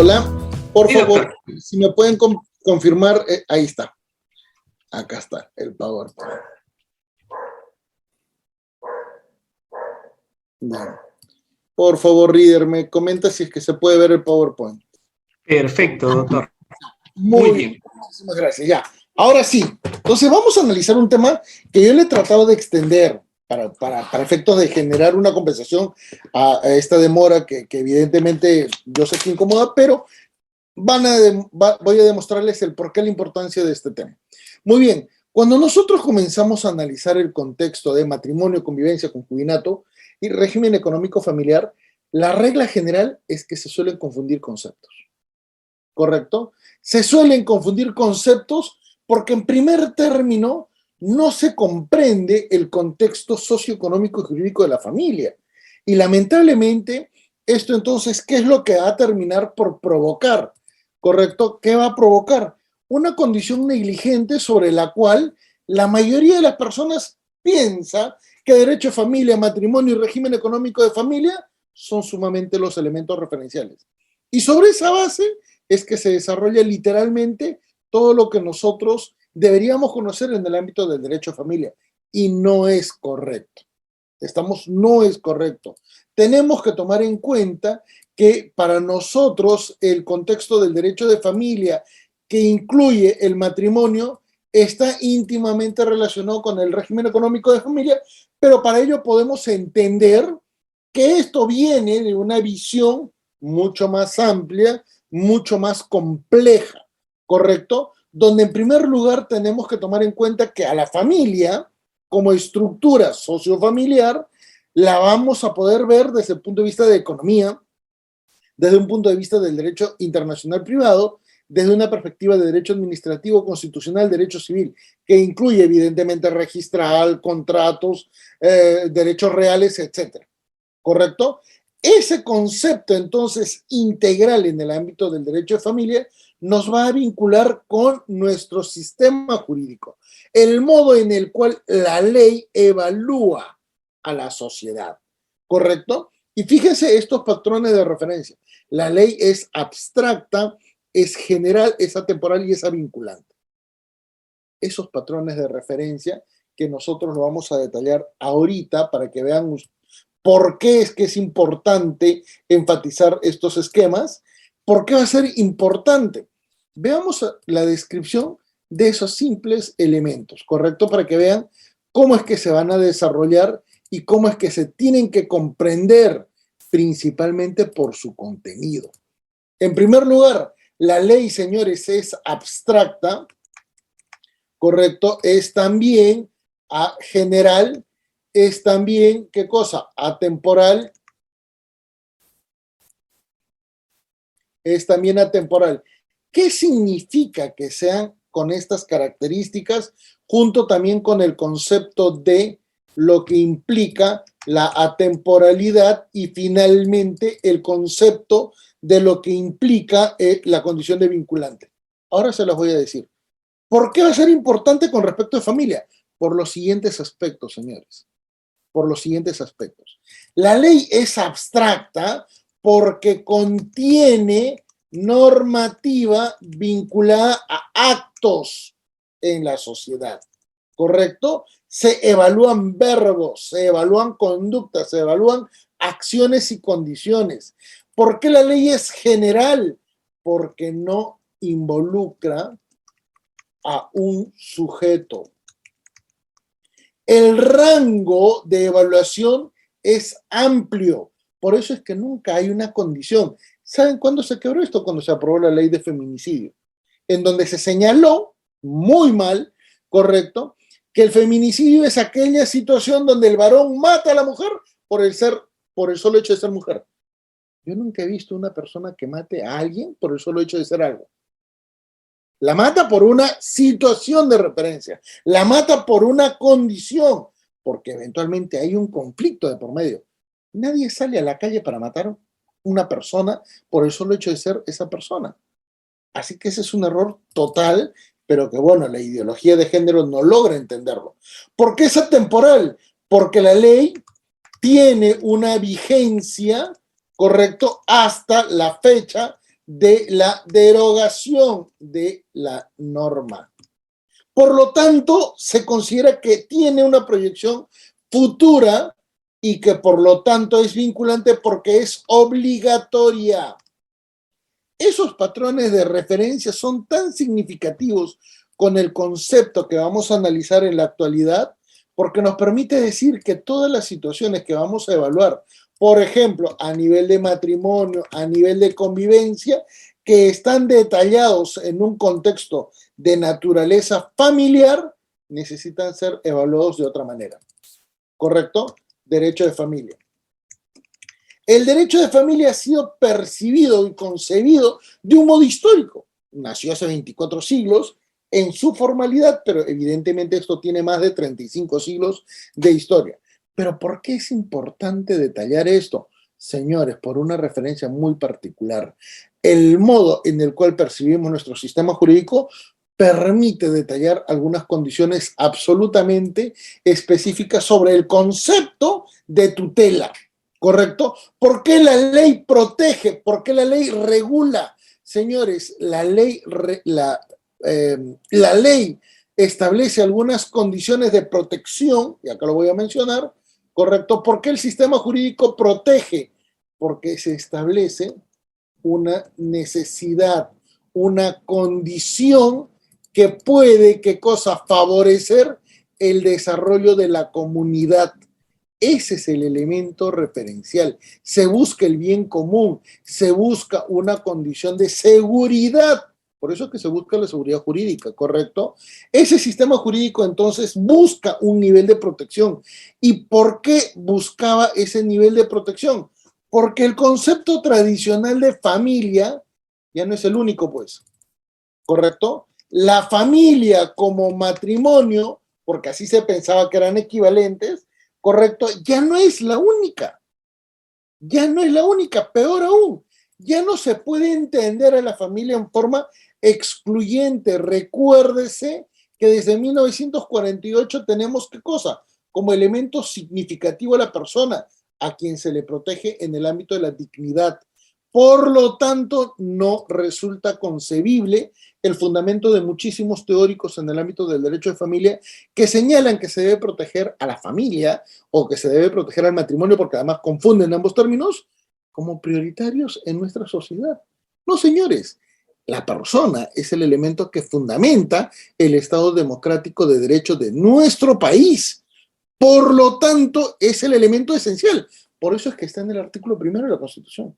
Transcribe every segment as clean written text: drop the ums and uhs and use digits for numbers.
Hola, por Sí, favor, doctor. si me pueden confirmar, ahí está, acá está el PowerPoint. Bien. Por favor, Reader, me comenta si es que se puede ver el PowerPoint. Perfecto, doctor. Muy Muy bien. bien, muchísimas gracias. Ya, ahora sí. Entonces vamos a analizar un tema que yo le he tratado de extender para efectos de generar una compensación a esta demora que evidentemente yo sé que incomoda, pero voy a demostrarles el porqué, la importancia de este tema. Muy bien, cuando nosotros comenzamos a analizar el contexto de matrimonio, convivencia, concubinato y régimen económico familiar, la regla general es que se suelen confundir conceptos, ¿correcto? Se suelen confundir conceptos porque en primer término no se comprende el contexto socioeconómico y jurídico de la familia. Y lamentablemente, esto entonces, ¿qué es lo que va a terminar por provocar? ¿Correcto? ¿Qué va a provocar? Una condición negligente sobre la cual la mayoría de las personas piensa que derecho a familia, matrimonio y régimen económico de familia son sumamente los elementos referenciales. Y sobre esa base es que se desarrolla literalmente todo lo que nosotros deberíamos conocer en el ámbito del derecho a familia. Y no es correcto. No es correcto. Tenemos que tomar en cuenta que para nosotros el contexto del derecho de familia, que incluye el matrimonio, está íntimamente relacionado con el régimen económico de familia, pero para ello podemos entender que esto viene de una visión mucho más amplia, mucho más compleja, ¿correcto? Donde en primer lugar tenemos que tomar en cuenta que a la familia, como estructura sociofamiliar, la vamos a poder ver desde el punto de vista de economía, desde un punto de vista del derecho internacional privado, desde una perspectiva de derecho administrativo, constitucional, derecho civil, que incluye evidentemente registral, contratos, derechos reales, etcétera. ¿Correcto? Ese concepto entonces integral en el ámbito del derecho de familia nos va a vincular con nuestro sistema jurídico, el modo en el cual la ley evalúa a la sociedad, ¿correcto? Y fíjense estos patrones de referencia. La ley es abstracta, es general, es atemporal y es vinculante. Esos patrones de referencia que nosotros lo vamos a detallar ahorita para que vean por qué es que es importante enfatizar estos esquemas. ¿Por qué va a ser importante? Veamos la descripción de esos simples elementos, ¿correcto? Para que vean cómo es que se van a desarrollar y cómo es que se tienen que comprender principalmente por su contenido. En primer lugar, la ley, señores, es abstracta, ¿correcto? Es también general, es también, ¿qué cosa? Atemporal, es también atemporal. ¿Qué significa que sean con estas características, junto también con el concepto de lo que implica la atemporalidad y finalmente el concepto de lo que implica la condición de vinculante? Ahora se los voy a decir. ¿Por qué va a ser importante con respecto a familia? Por los siguientes aspectos, señores. Por los siguientes aspectos. La ley es abstracta porque contiene normativa vinculada a actos en la sociedad, ¿correcto? Se evalúan verbos, se evalúan conductas, se evalúan acciones y condiciones. ¿Por qué la ley es general? Porque no involucra a un sujeto. El rango de evaluación es amplio, por eso es que nunca hay una condición. ¿Saben cuándo se quebró esto? Cuando se aprobó la ley de feminicidio, en donde se señaló, muy mal, correcto, que el feminicidio es aquella situación donde el varón mata a la mujer por el solo hecho de ser mujer. Yo nunca he visto una persona que mate a alguien por el solo hecho de ser algo. La mata por una situación de referencia, la mata por una condición, porque eventualmente hay un conflicto de por medio. Nadie sale a la calle para matar a una persona por el solo hecho de ser esa persona. Así que ese es un error total, pero que bueno, la ideología de género no logra entenderlo. ¿Por qué es atemporal? Porque la ley tiene una vigencia, correcto, hasta la fecha de la derogación de la norma. Por lo tanto, se considera que tiene una proyección futura y que por lo tanto es vinculante porque es obligatoria. Esos patrones de referencia son tan significativos con el concepto que vamos a analizar en la actualidad porque nos permite decir que todas las situaciones que vamos a evaluar, por ejemplo, a nivel de matrimonio, a nivel de convivencia, que están detallados en un contexto de naturaleza familiar, necesitan ser evaluados de otra manera. ¿Correcto? Derecho de familia. El derecho de familia ha sido percibido y concebido de un modo histórico. Nació hace 24 siglos en su formalidad, pero evidentemente esto tiene más de 35 siglos de historia. Pero ¿por qué es importante detallar esto? Señores, por una referencia muy particular. El modo en el cual percibimos nuestro sistema jurídico permite detallar algunas condiciones absolutamente específicas sobre el concepto de tutela. ¿Correcto? ¿Por qué la ley protege? ¿Por qué la ley regula? Señores, la ley establece algunas condiciones de protección, y acá lo voy a mencionar, ¿correcto? ¿Por qué el sistema jurídico protege? Porque se establece una necesidad, una condición que puede, ¿qué cosa? Favorecer el desarrollo de la comunidad. Ese es el elemento referencial. Se busca el bien común, se busca una condición de seguridad. Por eso es que se busca la seguridad jurídica, ¿correcto? Ese sistema jurídico entonces busca un nivel de protección. ¿Y por qué buscaba ese nivel de protección? Porque el concepto tradicional de familia ya no es el único, pues, ¿correcto? La familia como matrimonio, porque así se pensaba que eran equivalentes, ¿correcto? Ya no es la única. Ya no es la única. Peor aún, ya no se puede entender a la familia en forma excluyente. Recuérdese que desde 1948 tenemos ¿qué cosa? Como elemento significativo a la persona a quien se le protege en el ámbito de la dignidad. Por lo tanto, no resulta concebible el fundamento de muchísimos teóricos en el ámbito del derecho de familia que señalan que se debe proteger a la familia o que se debe proteger al matrimonio, porque además confunden ambos términos, como prioritarios en nuestra sociedad. No, señores, la persona es el elemento que fundamenta el Estado democrático de derecho de nuestro país. Por lo tanto, es el elemento esencial. Por eso es que está en el artículo primero de la Constitución.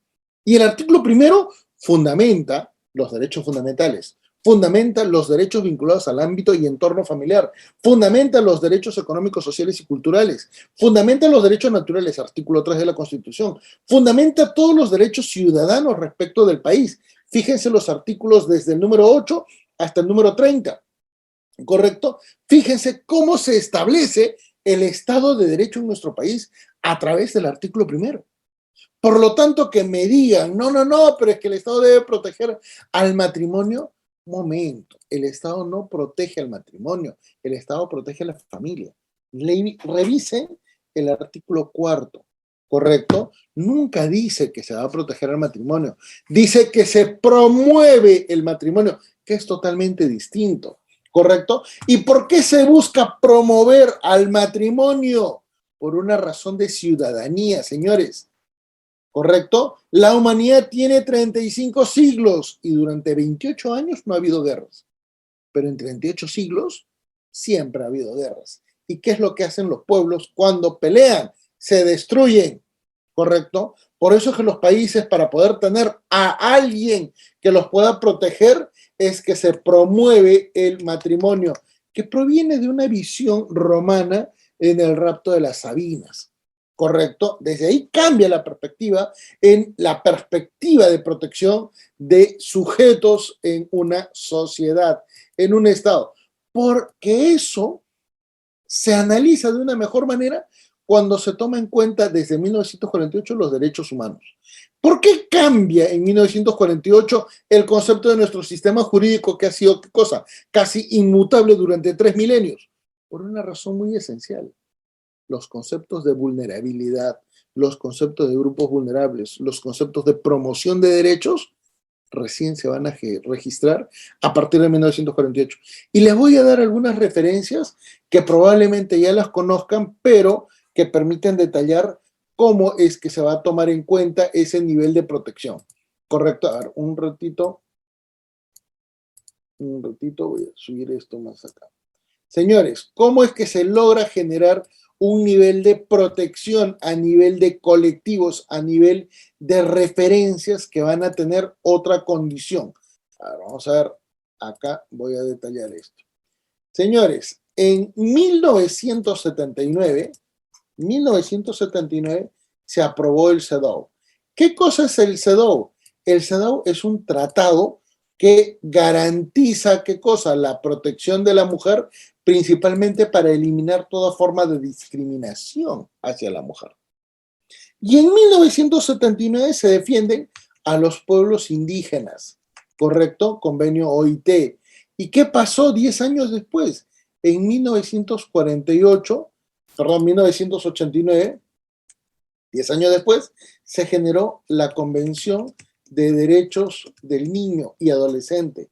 Y el artículo primero fundamenta los derechos fundamentales, fundamenta los derechos vinculados al ámbito y entorno familiar, fundamenta los derechos económicos, sociales y culturales, fundamenta los derechos naturales, artículo 3 de la Constitución, fundamenta todos los derechos ciudadanos respecto del país. Fíjense los artículos desde el número 8 hasta el número 30, ¿correcto? Fíjense cómo se establece el Estado de Derecho en nuestro país a través del artículo primero. Por lo tanto, que me digan, no, pero es que el Estado debe proteger al matrimonio. Momento, el Estado no protege al matrimonio, el Estado protege a la familia. Revisen el artículo cuarto, ¿correcto? Nunca dice que se va a proteger al matrimonio, dice que se promueve el matrimonio, que es totalmente distinto, ¿correcto? ¿Y por qué se busca promover al matrimonio? Por una razón de ciudadanía, señores. ¿Correcto? La humanidad tiene 35 siglos y durante 28 años no ha habido guerras. Pero en 38 siglos siempre ha habido guerras. ¿Y qué es lo que hacen los pueblos cuando pelean? Se destruyen. ¿Correcto? Por eso es que los países, para poder tener a alguien que los pueda proteger, es que se promueve el matrimonio, que proviene de una visión romana en el rapto de las Sabinas. ¿Correcto? Desde ahí cambia la perspectiva en la perspectiva de protección de sujetos en una sociedad, en un Estado. Porque eso se analiza de una mejor manera cuando se toma en cuenta desde 1948 los derechos humanos. ¿Por qué cambia en 1948 el concepto de nuestro sistema jurídico que ha sido, ¿qué cosa? Casi inmutable durante 3 milenios? Por una razón muy esencial. Los conceptos de vulnerabilidad, los conceptos de grupos vulnerables, los conceptos de promoción de derechos recién se van a registrar a partir de 1948. Y les voy a dar algunas referencias que probablemente ya las conozcan, pero que permiten detallar cómo es que se va a tomar en cuenta ese nivel de protección. Correcto, a ver, un ratito, voy a subir esto más acá. Señores, ¿cómo es que se logra generar un nivel de protección a nivel de colectivos, a nivel de referencias que van a tener otra condición? A ver, vamos a ver, acá voy a detallar esto. Señores, en 1979 se aprobó el CEDAW. ¿Qué cosa es el CEDAW? El CEDAW es un tratado que garantiza, ¿qué cosa? La protección de la mujer, principalmente para eliminar toda forma de discriminación hacia la mujer. Y en 1979 se defienden a los pueblos indígenas, ¿correcto? Convenio OIT. ¿Y qué pasó 10 años después? En 1989, 10 años después, se generó la Convención de Derechos del Niño y Adolescente.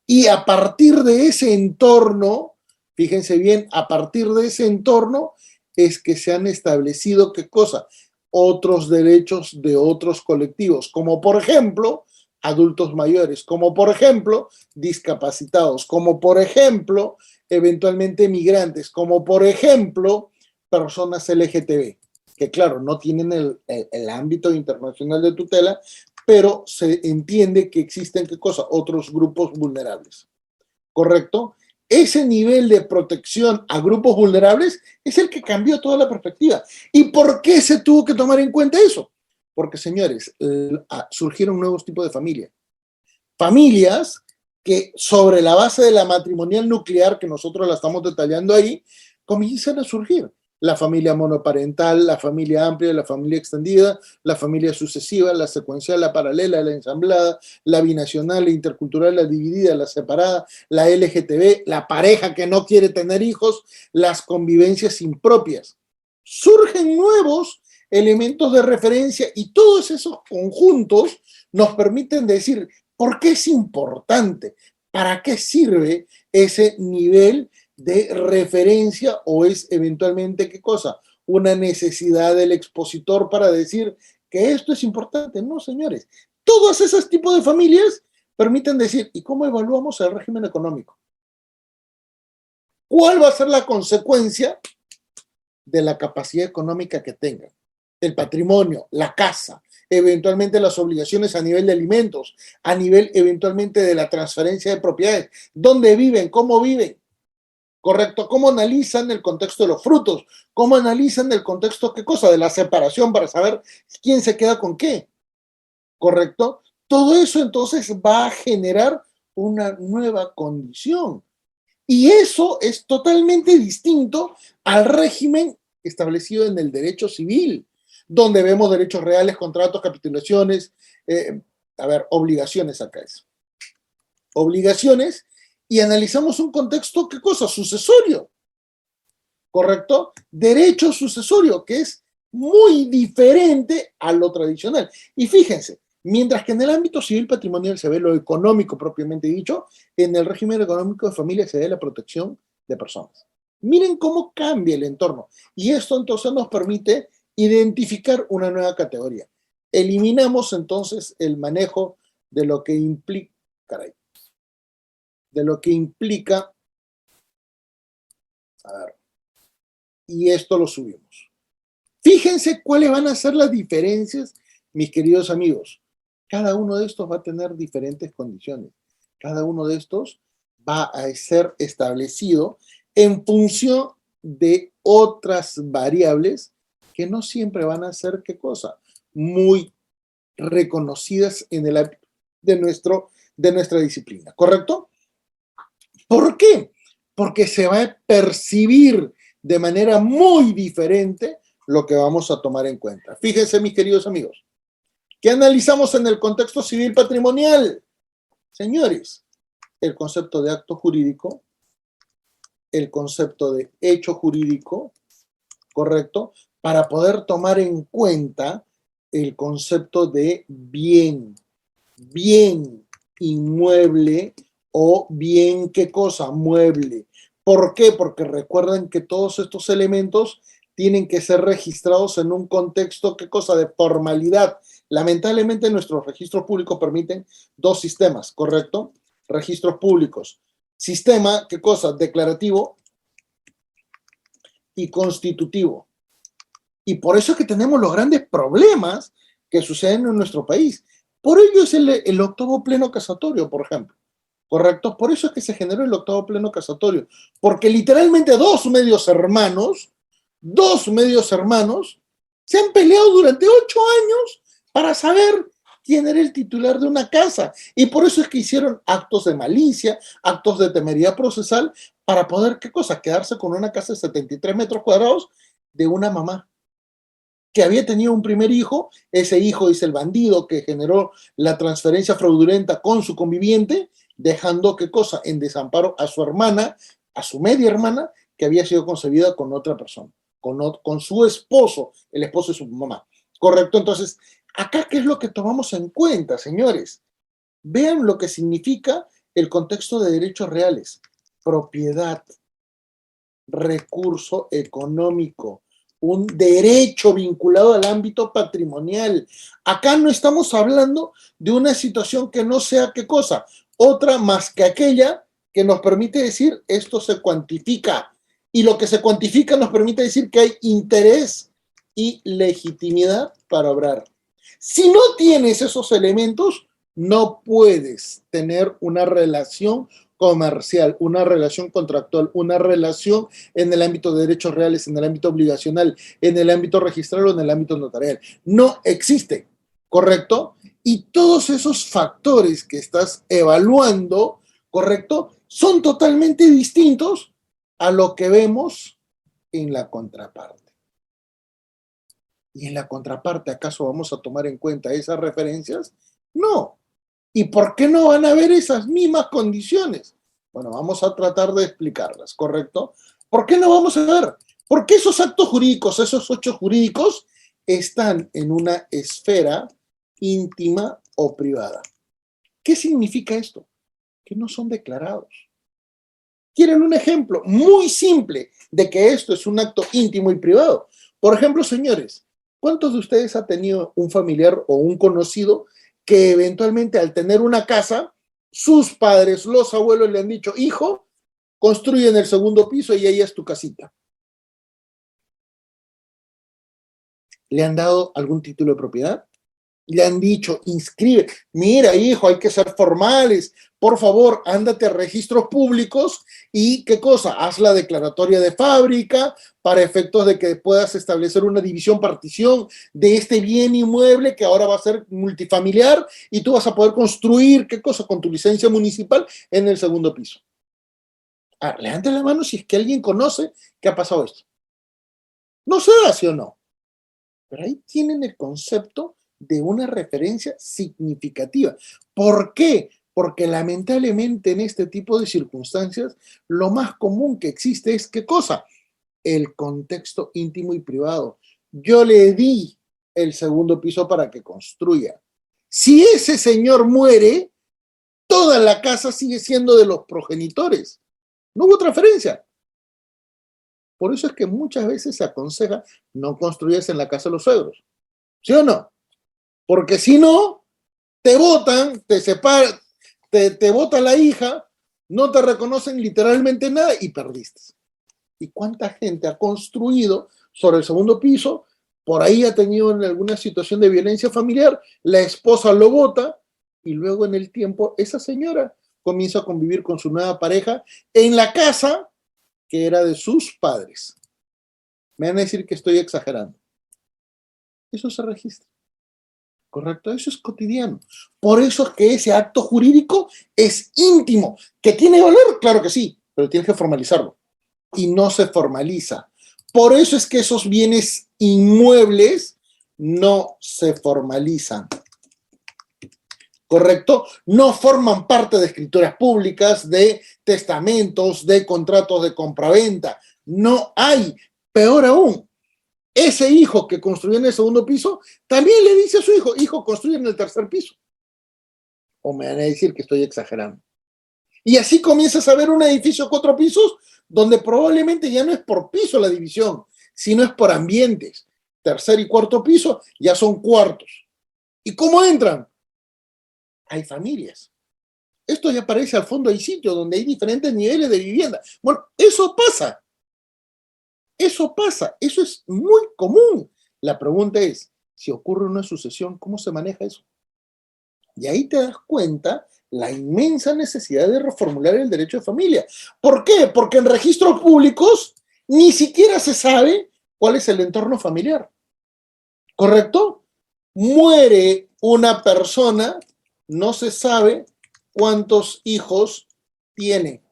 Y a partir de ese entorno, fíjense bien, a partir de ese entorno es que se han establecido, ¿qué cosa? Otros derechos de otros colectivos, como por ejemplo, adultos mayores, como por ejemplo, discapacitados, como por ejemplo, eventualmente migrantes, como por ejemplo, personas LGTB, que claro, no tienen el ámbito internacional de tutela, pero se entiende que existen, ¿qué cosa? Otros grupos vulnerables, ¿correcto? Ese nivel de protección a grupos vulnerables es el que cambió toda la perspectiva. ¿Y por qué se tuvo que tomar en cuenta eso? Porque, señores, surgieron nuevos tipos de familias. Familias que sobre la base de la matrimonial nuclear, que nosotros la estamos detallando ahí, comienzan a surgir. La familia monoparental, la familia amplia, la familia extendida, la familia sucesiva, la secuencial, la paralela, la ensamblada, la binacional, la intercultural, la dividida, la separada, la LGTB, la pareja que no quiere tener hijos, las convivencias impropias. Surgen nuevos elementos de referencia y todos esos conjuntos nos permiten decir por qué es importante, para qué sirve ese nivel de referencia o es eventualmente, ¿qué cosa? Una necesidad del expositor para decir que esto es importante. No, señores. Todos esos tipos de familias permiten decir, ¿y cómo evaluamos el régimen económico? ¿Cuál va a ser la consecuencia de la capacidad económica que tengan? El patrimonio, la casa, eventualmente las obligaciones a nivel de alimentos, a nivel eventualmente de la transferencia de propiedades, dónde viven, cómo viven. ¿Correcto? ¿Cómo analizan el contexto de los frutos? ¿Cómo analizan el contexto, qué cosa? De la separación para saber quién se queda con qué. ¿Correcto? Todo eso entonces va a generar una nueva condición. Y eso es totalmente distinto al régimen establecido en el derecho civil, donde vemos derechos reales, contratos, capitulaciones, obligaciones acá es. Obligaciones y analizamos un contexto, ¿qué cosa? Sucesorio, ¿correcto? Derecho sucesorio, que es muy diferente a lo tradicional. Y fíjense, mientras que en el ámbito civil patrimonial se ve lo económico propiamente dicho, en el régimen económico de familia se ve la protección de personas. Miren cómo cambia el entorno. Y esto entonces nos permite identificar una nueva categoría. Eliminamos entonces el manejo de lo que implica, y esto lo subimos. Fíjense cuáles van a ser las diferencias, mis queridos amigos. Cada uno de estos va a tener diferentes condiciones. Cada uno de estos va a ser establecido en función de otras variables que no siempre van a ser, ¿qué cosa? Muy reconocidas en el ámbito de nuestra disciplina, ¿correcto? ¿Por qué? Porque se va a percibir de manera muy diferente lo que vamos a tomar en cuenta. Fíjense, mis queridos amigos, ¿qué analizamos en el contexto civil patrimonial? Señores, el concepto de acto jurídico, el concepto de hecho jurídico, ¿correcto? Para poder tomar en cuenta el concepto de bien, inmueble o bien, ¿qué cosa? Mueble. ¿Por qué? Porque recuerden que todos estos elementos tienen que ser registrados en un contexto, ¿qué cosa? De formalidad. Lamentablemente nuestros registros públicos permiten dos sistemas, ¿correcto? Registros públicos. Sistema, ¿qué cosa? Declarativo y constitutivo. Y por eso es que tenemos los grandes problemas que suceden en nuestro país. Por ello es el octavo pleno casatorio, por ejemplo. ¿Correcto? Por eso es que se generó el octavo pleno casatorio. Porque literalmente dos medios hermanos, se han peleado durante 8 años para saber quién era el titular de una casa. Y por eso es que hicieron actos de malicia, actos de temeridad procesal, para poder, ¿qué cosa? Quedarse con una casa de 73 metros cuadrados de una mamá que había tenido un primer hijo. Ese hijo es el bandido que generó la transferencia fraudulenta con su conviviente, dejando, ¿qué cosa? En desamparo a su hermana, a su media hermana, que había sido concebida con otra persona, con su esposo, el esposo de su mamá. ¿Correcto? Entonces, acá, ¿qué es lo que tomamos en cuenta, señores? Vean lo que significa el contexto de derechos reales: propiedad, recurso económico, un derecho vinculado al ámbito patrimonial. Acá no estamos hablando de una situación que no sea, ¿qué cosa? Otra más que aquella que nos permite decir esto se cuantifica. Y lo que se cuantifica nos permite decir que hay interés y legitimidad para obrar. Si no tienes esos elementos, no puedes tener una relación comercial, una relación contractual, una relación en el ámbito de derechos reales, en el ámbito obligacional, en el ámbito registral o en el ámbito notarial. No existe, ¿correcto? Y todos esos factores que estás evaluando, ¿correcto? Son totalmente distintos a lo que vemos en la contraparte. ¿Y en la contraparte acaso vamos a tomar en cuenta esas referencias? No. ¿Y por qué no van a haber esas mismas condiciones? Bueno, vamos a tratar de explicarlas, ¿correcto? ¿Por qué no vamos a ver? Porque esos actos jurídicos, esos hechos jurídicos, están en una esfera íntima o privada. ¿Qué significa esto? Que no son declarados. ¿Quieren un ejemplo muy simple de que esto es un acto íntimo y privado? Por ejemplo, señores, ¿cuántos de ustedes ha tenido un familiar o un conocido que eventualmente al tener una casa, sus padres, los abuelos le han dicho: hijo, construye en el segundo piso y ahí es tu casita? ¿Le han dado algún título de propiedad? Le han dicho: inscribe, mira hijo, hay que ser formales, por favor, ándate a registros públicos y qué cosa, haz la declaratoria de fábrica para efectos de que puedas establecer una división, partición de este bien inmueble que ahora va a ser multifamiliar y tú vas a poder construir, qué cosa, con tu licencia municipal en el segundo piso? Levante la mano si es que alguien conoce que ha pasado esto. No sé si o no, pero ahí tienen el concepto de una referencia significativa. ¿Por qué? Porque lamentablemente en este tipo de circunstancias lo más común que existe es ¿qué cosa? El contexto íntimo y privado. Yo le di el segundo piso para que construya. Si ese señor muere, toda la casa sigue siendo de los progenitores. No hubo transferencia. Por eso es que muchas veces se aconseja no construyas en la casa de los suegros. ¿Sí o no? Porque si no, te botan, te separan, te bota la hija, no te reconocen literalmente nada y perdiste. ¿Y cuánta gente ha construido sobre el segundo piso? Por ahí ha tenido en alguna situación de violencia familiar, la esposa lo bota y luego en el tiempo esa señora comienza a convivir con su nueva pareja en la casa que era de sus padres. Me van a decir que estoy exagerando. Eso se registra. ¿Correcto? Eso es cotidiano. Por eso es que ese acto jurídico es íntimo. ¿Que tiene valor? Claro que sí, pero tienes que formalizarlo. Y no se formaliza. Por eso es que esos bienes inmuebles no se formalizan. ¿Correcto? No forman parte de escrituras públicas, de testamentos, de contratos de compraventa. No hay. Peor aún, ese hijo que construyó en el segundo piso también le dice a su hijo: hijo, construye en el tercer piso. ¿O me van a decir que estoy exagerando? Y así comienzas a ver un edificio de 4 pisos donde probablemente ya no es por piso la división, sino es por ambientes. Tercer y cuarto piso ya son cuartos. ¿Y cómo entran? Hay familias. Esto ya aparece al fondo, hay sitios donde hay diferentes niveles de vivienda. Bueno, eso pasa. Eso pasa. Eso es muy común. La pregunta es, si ocurre una sucesión, ¿cómo se maneja eso? Y ahí te das cuenta la inmensa necesidad de reformular el derecho de familia. ¿Por qué? Porque en registros públicos ni siquiera se sabe cuál es el entorno familiar. ¿Correcto? Muere una persona, no se sabe cuántos hijos tiene.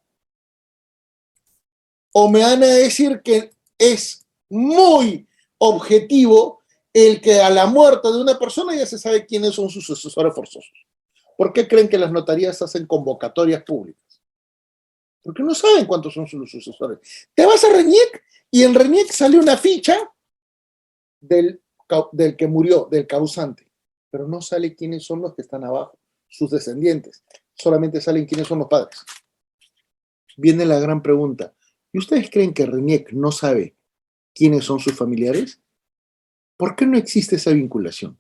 O me van a decir que es muy objetivo el que a la muerte de una persona ya se sabe quiénes son sus sucesores forzosos. ¿Por qué creen que las notarías hacen convocatorias públicas? Porque no saben cuántos son sus sucesores. Te vas a RENIEC y en RENIEC sale una ficha del que murió, del causante, pero no sale quiénes son los que están abajo, sus descendientes. Solamente salen quiénes son los padres. Viene la gran pregunta. ¿Y ustedes creen que RENIEC no sabe quiénes son sus familiares? ¿Por qué no existe esa vinculación?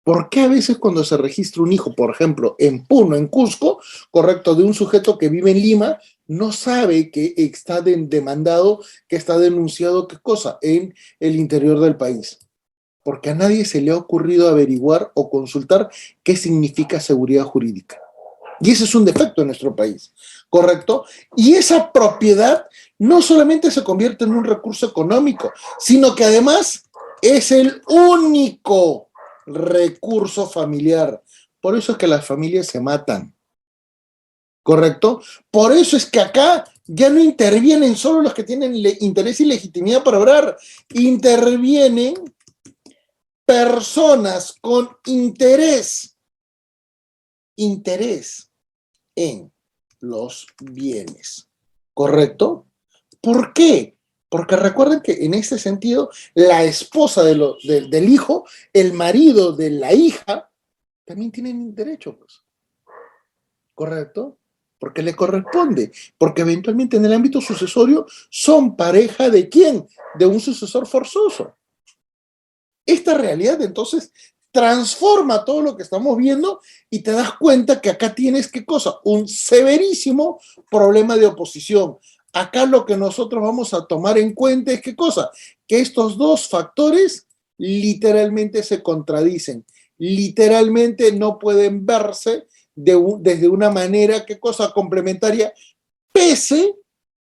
¿Por qué a veces cuando se registra un hijo, por ejemplo, en Puno, en Cusco, correcto, de un sujeto que vive en Lima, no sabe que está demandado, que está denunciado, qué cosa, en el interior del país? Porque a nadie se le ha ocurrido averiguar o consultar qué significa seguridad jurídica. Y ese es un defecto en nuestro país, ¿correcto? Y esa propiedad no solamente se convierte en un recurso económico, sino que además es el único recurso familiar. Por eso es que las familias se matan, ¿correcto? Por eso es que acá ya no intervienen solo los que tienen interés y legitimidad para obrar, intervienen personas con interés en los bienes, ¿correcto? ¿Por qué? Porque recuerden que en este sentido, la esposa del hijo, el marido de la hija, también tienen derecho, pues, ¿correcto? Porque le corresponde, porque eventualmente en el ámbito sucesorio son pareja ¿de quién? De un sucesor forzoso. Esta realidad entonces transforma todo lo que estamos viendo y te das cuenta que acá tienes, ¿qué cosa? Un severísimo problema de oposición. Acá lo que nosotros vamos a tomar en cuenta es, ¿qué cosa? Que estos dos factores literalmente se contradicen. Literalmente no pueden verse desde una manera, ¿qué cosa? Complementaria, pese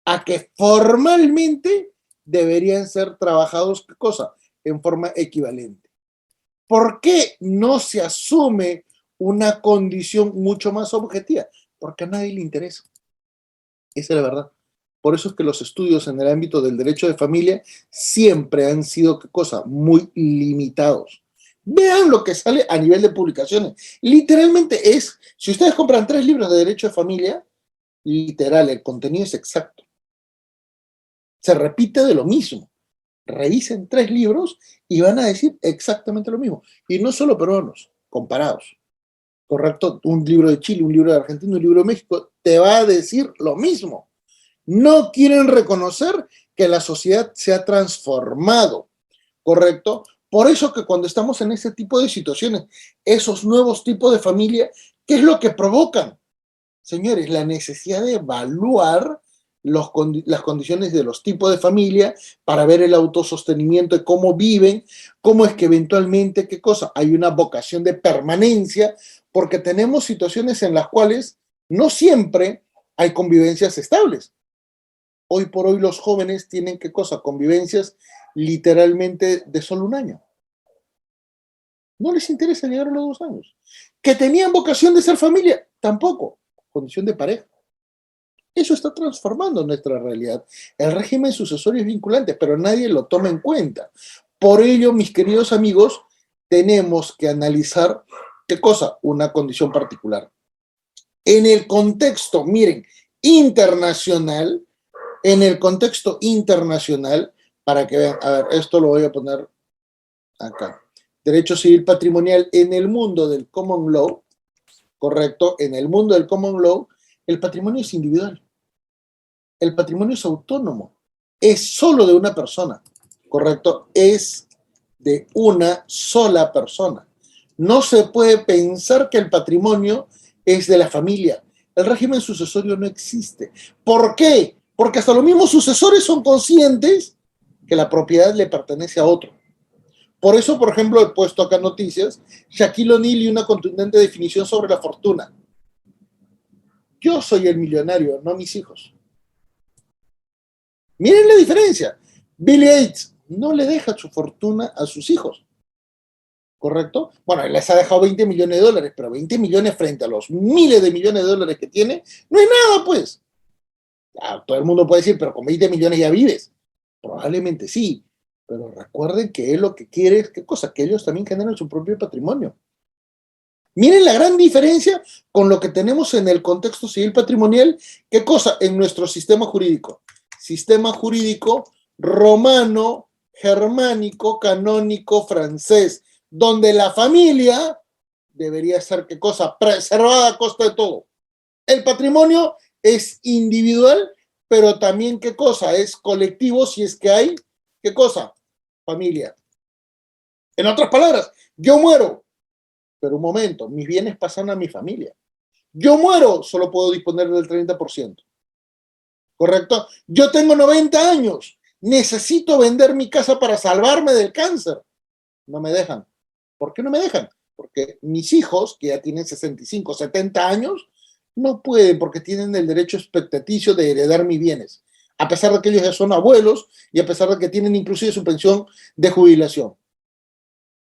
a que formalmente deberían ser trabajados, ¿qué cosa? En forma equivalente. ¿Por qué no se asume una condición mucho más objetiva? Porque a nadie le interesa. Esa es la verdad. Por eso es que los estudios en el ámbito del derecho de familia siempre han sido, ¿qué cosa? Muy limitados. Vean lo que sale a nivel de publicaciones. Literalmente es, si ustedes compran 3 libros de derecho de familia, literal, el contenido es exacto. Se repite de lo mismo. Revisen 3 libros y van a decir exactamente lo mismo. Y no solo peruanos, comparados. ¿Correcto? Un libro de Chile, un libro de Argentina, un libro de México, te va a decir lo mismo. No quieren reconocer que la sociedad se ha transformado, ¿correcto? Por eso que cuando estamos en ese tipo de situaciones, esos nuevos tipos de familia, ¿qué es lo que provocan? Señores, la necesidad de evaluar las condiciones de los tipos de familia para ver el autosostenimiento de cómo viven, cómo es que eventualmente, ¿qué cosa? Hay una vocación de permanencia, porque tenemos situaciones en las cuales no siempre hay convivencias estables. Hoy por hoy los jóvenes tienen, ¿qué cosa? Convivencias literalmente de solo un año. No les interesa llegar a los 2 años. ¿Que tenían vocación de ser familia? Tampoco. Condición de pareja. Eso está transformando nuestra realidad. El régimen sucesorio es vinculante, pero nadie lo toma en cuenta. Por ello, mis queridos amigos, tenemos que analizar, ¿qué cosa? Una condición particular. En el contexto, miren, internacional, para que vean, a ver, esto lo voy a poner acá. Derecho civil patrimonial en el mundo del common law, ¿correcto? En el mundo del common law, el patrimonio es individual. El patrimonio es autónomo. Es solo de una persona, ¿correcto? Es de una sola persona. No se puede pensar que el patrimonio es de la familia. El régimen sucesorio no existe. ¿Por qué? Porque hasta los mismos sucesores son conscientes que la propiedad le pertenece a otro. Por eso, por ejemplo, he puesto acá noticias, Shaquille O'Neal y una contundente definición sobre la fortuna. Yo soy el millonario, no mis hijos. Miren la diferencia. Bill Gates no le deja su fortuna a sus hijos, ¿correcto? Bueno, él les ha dejado 20 millones de dólares, pero 20 millones frente a los miles de millones de dólares que tiene, no es nada, pues. Ya, todo el mundo puede decir, pero con 20 millones ya vives. Probablemente sí, pero recuerden que él lo que quiere es, ¿qué cosa? Que ellos también generen su propio patrimonio. Miren la gran diferencia con lo que tenemos en el contexto civil patrimonial. ¿Qué cosa? En nuestro sistema jurídico. Sistema jurídico romano, germánico, canónico, francés, donde la familia debería ser, ¿qué cosa? Preservada a costa de todo. El patrimonio es individual, pero también, ¿qué cosa? Es colectivo si es que hay, ¿qué cosa? Familia. En otras palabras, yo muero, pero un momento, mis bienes pasan a mi familia. Yo muero, solo puedo disponer del 30%. ¿Correcto? Yo tengo 90 años, necesito vender mi casa para salvarme del cáncer. No me dejan. ¿Por qué no me dejan? Porque mis hijos, que ya tienen 65, 70 años, no pueden porque tienen el derecho expectaticio de heredar mis bienes, a pesar de que ellos ya son abuelos y a pesar de que tienen inclusive su pensión de jubilación.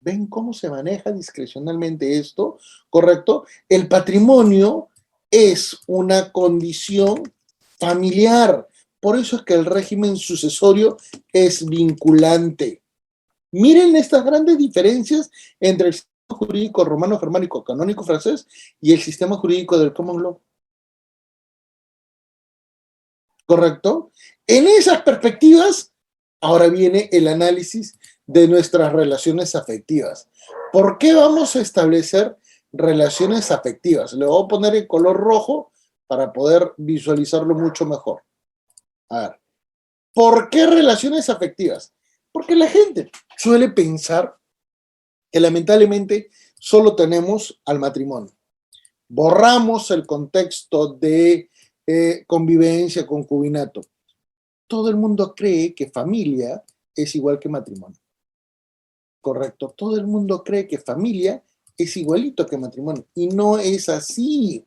¿Ven cómo se maneja discrecionalmente esto? ¿Correcto? El patrimonio es una condición familiar. Por eso es que el régimen sucesorio es vinculante. Miren estas grandes diferencias entre el sistema jurídico romano, germánico, canónico, francés y el sistema jurídico del common law. ¿Correcto? En esas perspectivas, ahora viene el análisis de nuestras relaciones afectivas. ¿Por qué vamos a establecer relaciones afectivas? Le voy a poner en color rojo para poder visualizarlo mucho mejor. A ver, ¿por qué relaciones afectivas? Porque la gente suele pensar que lamentablemente solo tenemos al matrimonio. Borramos el contexto de convivencia, concubinato. Todo el mundo cree que familia es igual que matrimonio. Correcto. Todo el mundo cree que familia es igualito que matrimonio. Y no es así.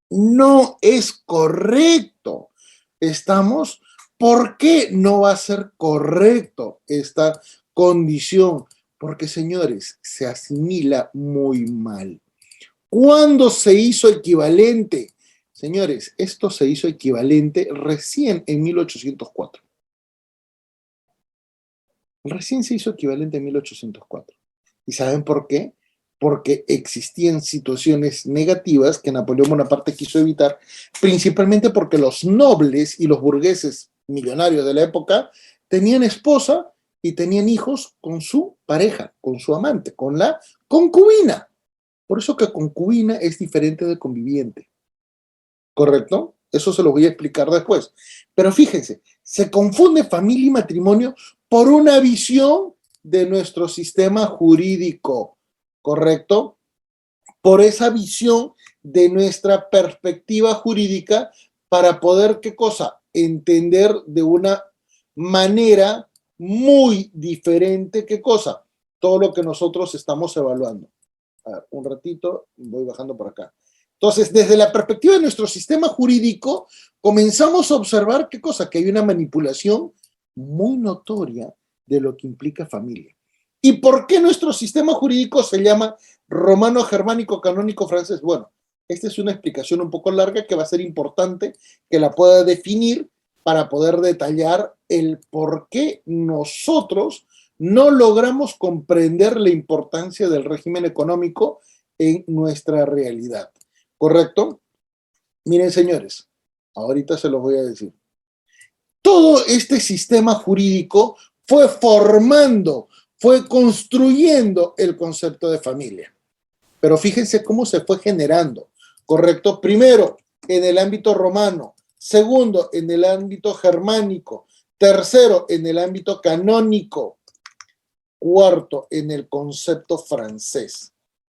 No es correcto. ¿Estamos? ¿Por qué no va a ser correcto esta condición? Porque, señores, se asimila muy mal. ¿Cuándo se hizo equivalente? Señores, esto se hizo equivalente recién en 1804. Recién se hizo equivalente en 1804. ¿Y saben por qué? Porque existían situaciones negativas que Napoleón Bonaparte quiso evitar, principalmente porque los nobles y los burgueses millonarios de la época tenían esposa y tenían hijos con su pareja, con su amante, con la concubina. Por eso que concubina es diferente de conviviente. ¿Correcto? Eso se lo voy a explicar después. Pero fíjense, se confunde familia y matrimonio por una visión de nuestro sistema jurídico, ¿correcto? Por esa visión de nuestra perspectiva jurídica para poder, ¿qué cosa? Entender de una manera muy diferente, ¿qué cosa? Todo lo que nosotros estamos evaluando. A ver, un ratito, voy bajando por acá. Entonces, desde la perspectiva de nuestro sistema jurídico, comenzamos a observar qué cosa, que hay una manipulación muy notoria de lo que implica familia. ¿Y por qué nuestro sistema jurídico se llama romano, germánico, canónico, francés? Bueno, esta es una explicación un poco larga que va a ser importante que la pueda definir para poder detallar el por qué nosotros no logramos comprender la importancia del régimen económico en nuestra realidad. ¿Correcto? Miren, señores, ahorita se los voy a decir. Todo este sistema jurídico fue formando, fue construyendo el concepto de familia. Pero fíjense cómo se fue generando. ¿correcto? Primero, en el ámbito romano. Segundo, en el ámbito germánico. Tercero, en el ámbito canónico. Cuarto, en el concepto francés.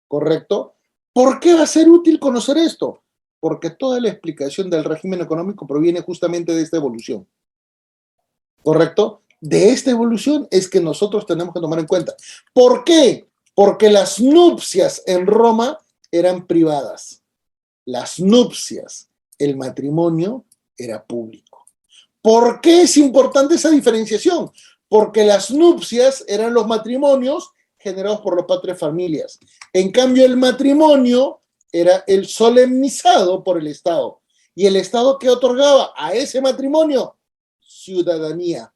¿Correcto? ¿Por qué va a ser útil conocer esto? Porque toda la explicación del régimen económico proviene justamente de esta evolución. ¿Correcto? De esta evolución es que nosotros tenemos que tomar en cuenta. ¿Por qué? Porque las nupcias en Roma eran privadas. Las nupcias, el matrimonio, era público. ¿Por qué es importante esa diferenciación? Porque las nupcias eran los matrimonios generados por los patres familias. En cambio, el matrimonio era el solemnizado por el Estado. ¿Y el Estado qué otorgaba a ese matrimonio? Ciudadanía.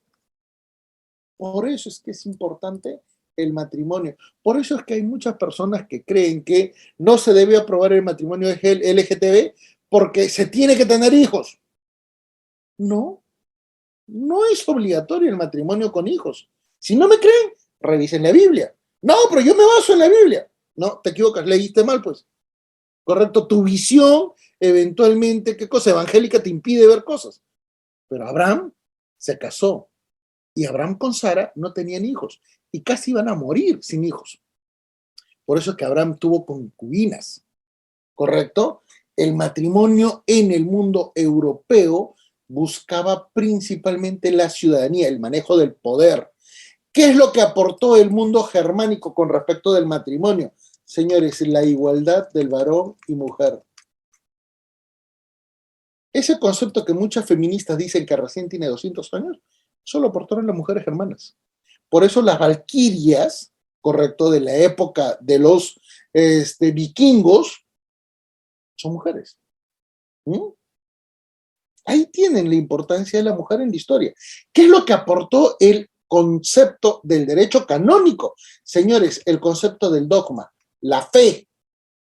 Por eso es que es importante el matrimonio. Por eso es que hay muchas personas que creen que no se debe aprobar el matrimonio LGTB porque se tiene que tener hijos. No, no es obligatorio el matrimonio con hijos. Si no me creen, revisen la Biblia. No, pero yo me baso en la Biblia. No, te equivocas, leíste mal, pues. Correcto, tu visión, eventualmente, ¿qué cosa evangélica te impide ver cosas? Pero Abraham se casó y Abraham con Sara no tenían hijos y casi iban a morir sin hijos. Por eso es que Abraham tuvo concubinas, ¿correcto? El matrimonio en el mundo europeo buscaba principalmente la ciudadanía, el manejo del poder. ¿Qué es lo que aportó el mundo germánico con respecto del matrimonio? Señores, la igualdad del varón y mujer. Ese concepto que muchas feministas dicen que recién tiene 200 años, solo aportaron las mujeres germanas. Por eso las valquirias, correcto, de la época de los vikingos, son mujeres. ¿Mm? Ahí tienen la importancia de la mujer en la historia. ¿Qué es lo que aportó el concepto del derecho canónico? Señores, el concepto del dogma, la fe,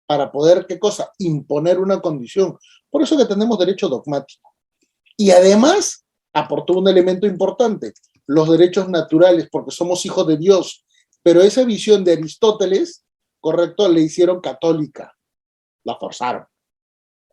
para poder, ¿qué cosa? Imponer una condición. Por eso que tenemos derecho dogmático. Y además aportó un elemento importante, los derechos naturales, porque somos hijos de Dios. Pero esa visión de Aristóteles, correcto, le hicieron católica. La forzaron.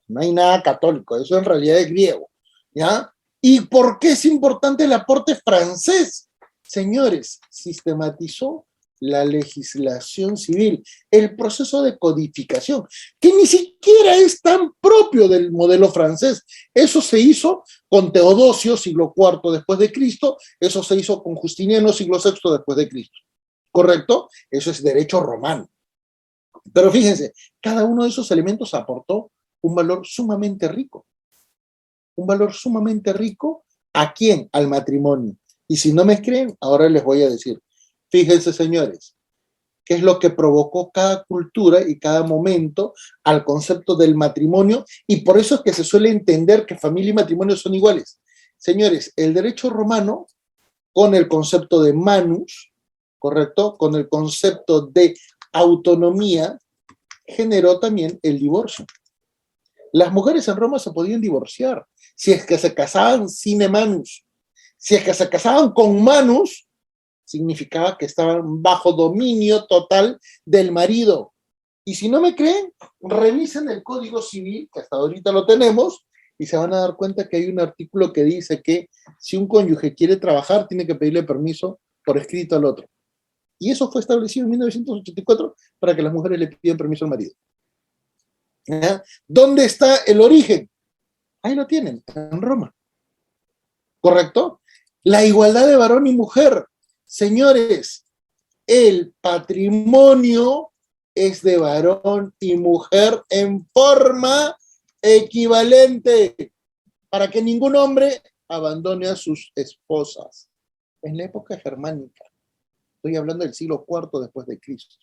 No hay nada católico, eso en realidad es griego. ¿Ya? ¿Y por qué es importante el aporte francés? Señores, sistematizó la legislación civil, el proceso de codificación, que ni siquiera es tan propio del modelo francés. Eso se hizo con Teodosio, siglo IV después de Cristo, eso se hizo con Justiniano, siglo VI después de Cristo. ¿Correcto? Eso es derecho romano. Pero fíjense, cada uno de esos elementos aportó un valor sumamente rico. Un valor sumamente rico, ¿a quién? Al matrimonio. Y si no me creen, ahora les voy a decir. Fíjense, señores, qué es lo que provocó cada cultura y cada momento al concepto del matrimonio, y por eso es que se suele entender que familia y matrimonio son iguales. Señores, el derecho romano, con el concepto de manus, ¿correcto? Con el concepto de autonomía, generó también el divorcio. Las mujeres en Roma se podían divorciar si es que se casaban sine manus. Si es que se casaban con manus, significaba que estaban bajo dominio total del marido. Y si no me creen, revisen el Código Civil, que hasta ahorita lo tenemos, y se van a dar cuenta que hay un artículo que dice que si un cónyuge quiere trabajar, tiene que pedirle permiso por escrito al otro. Y eso fue establecido en 1984 para que las mujeres le pidan permiso al marido. ¿Ya? ¿Dónde está el origen? Ahí lo tienen, en Roma. ¿Correcto? La igualdad de varón y mujer. Señores, el patrimonio es de varón y mujer en forma equivalente para que ningún hombre abandone a sus esposas. En la época germánica, estoy hablando del siglo IV después de Cristo,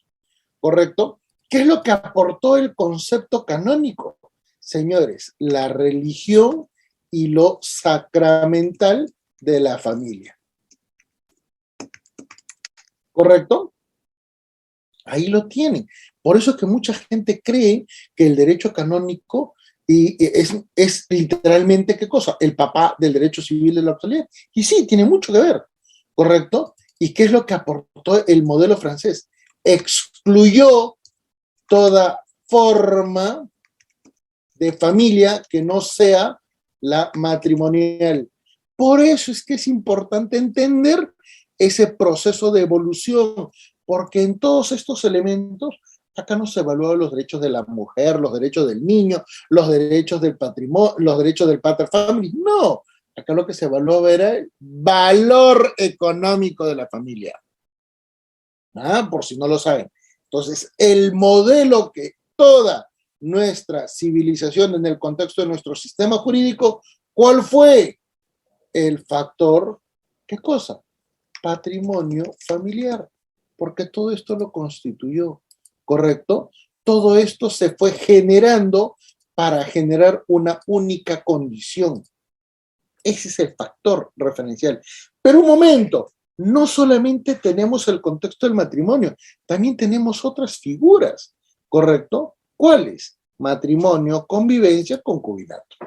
¿correcto? ¿Qué es lo que aportó el concepto canónico? Señores, la religión y lo sacramental de la familia. ¿Correcto? Ahí lo tienen. Por eso es que mucha gente cree que el derecho canónico es literalmente, ¿qué cosa? El papá del derecho civil de la actualidad. Y sí, tiene mucho que ver, ¿correcto? ¿Y qué es lo que aportó el modelo francés? Excluyó toda forma de familia que no sea la matrimonial. Por eso es que es importante entender ese proceso de evolución, porque en todos estos elementos, acá no se evalúan los derechos de la mujer, los derechos del niño, los derechos del patrimonio, los derechos del pater familias, no. Acá lo que se evaluaba era el valor económico de la familia. Por si no lo saben. Entonces, el modelo que toda nuestra civilización en el contexto de nuestro sistema jurídico, ¿cuál fue? El factor, ¿qué cosa? Patrimonio familiar, porque todo esto lo constituyó, ¿correcto? Todo esto se fue generando para generar una única condición. Ese es el factor referencial. Pero un momento, no solamente tenemos el contexto del matrimonio, también tenemos otras figuras, ¿correcto? ¿Cuáles? Matrimonio, convivencia, concubinato.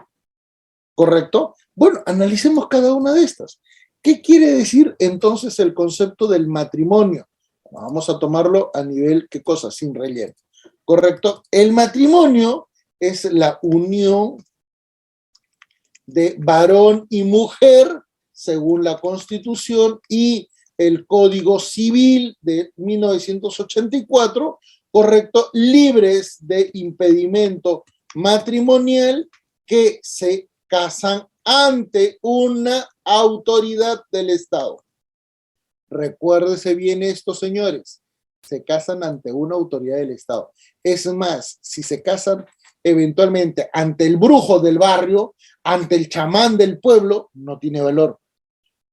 ¿Correcto? Bueno, analicemos cada una de estas. ¿Qué quiere decir entonces el concepto del matrimonio? Vamos a tomarlo a nivel, ¿qué cosa? Sin relleno. ¿Correcto? El matrimonio es la unión de varón y mujer, según la Constitución y el Código Civil de 1984, ¿correcto? Libres de impedimento matrimonial, que se casan ante una autoridad del Estado. Recuérdese bien esto, señores. Se casan ante una autoridad del Estado. Es más, si se casan eventualmente ante el brujo del barrio, ante el chamán del pueblo, no tiene valor.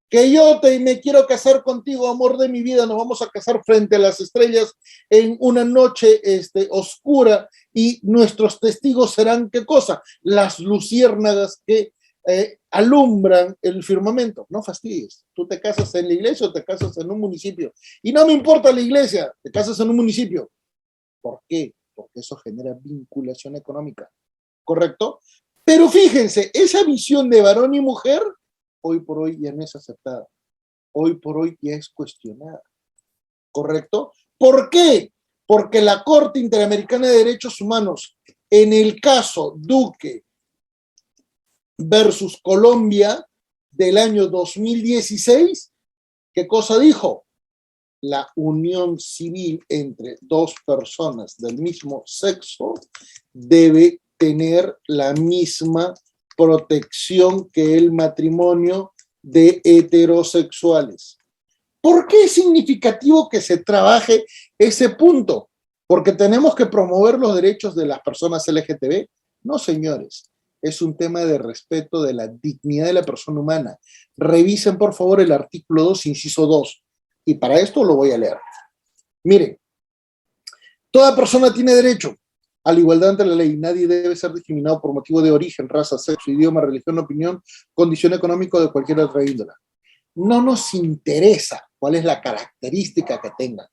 Que me quiero casar contigo, amor de mi vida, nos vamos a casar frente a las estrellas en una noche oscura, y nuestros testigos serán, ¿qué cosa? Las luciérnagas que alumbran el firmamento. No fastidies, tú te casas en la iglesia o te casas en un municipio. Y no me importa la iglesia, te casas en un municipio. ¿Por qué? Porque eso genera vinculación económica, ¿correcto? Pero fíjense, esa visión de varón y mujer, hoy por hoy ya no es aceptada. Hoy por hoy ya es cuestionada, ¿correcto? ¿Por qué? Porque la Corte Interamericana de Derechos Humanos, en el caso Duque versus Colombia del año 2016, ¿qué cosa dijo? La unión civil entre dos personas del mismo sexo debe tener la misma protección que el matrimonio de heterosexuales. ¿Por qué es significativo que se trabaje ese punto? ¿Porque tenemos que promover los derechos de las personas LGTB? No, señores. Es un tema de respeto de la dignidad de la persona humana. Revisen, por favor, el artículo 2, inciso 2. Y para esto lo voy a leer. Miren, toda persona tiene derecho a la igualdad ante la ley. Nadie debe ser discriminado por motivo de origen, raza, sexo, idioma, religión, opinión, condición económica o de cualquier otra índole. No nos interesa cuál es la característica que tengan.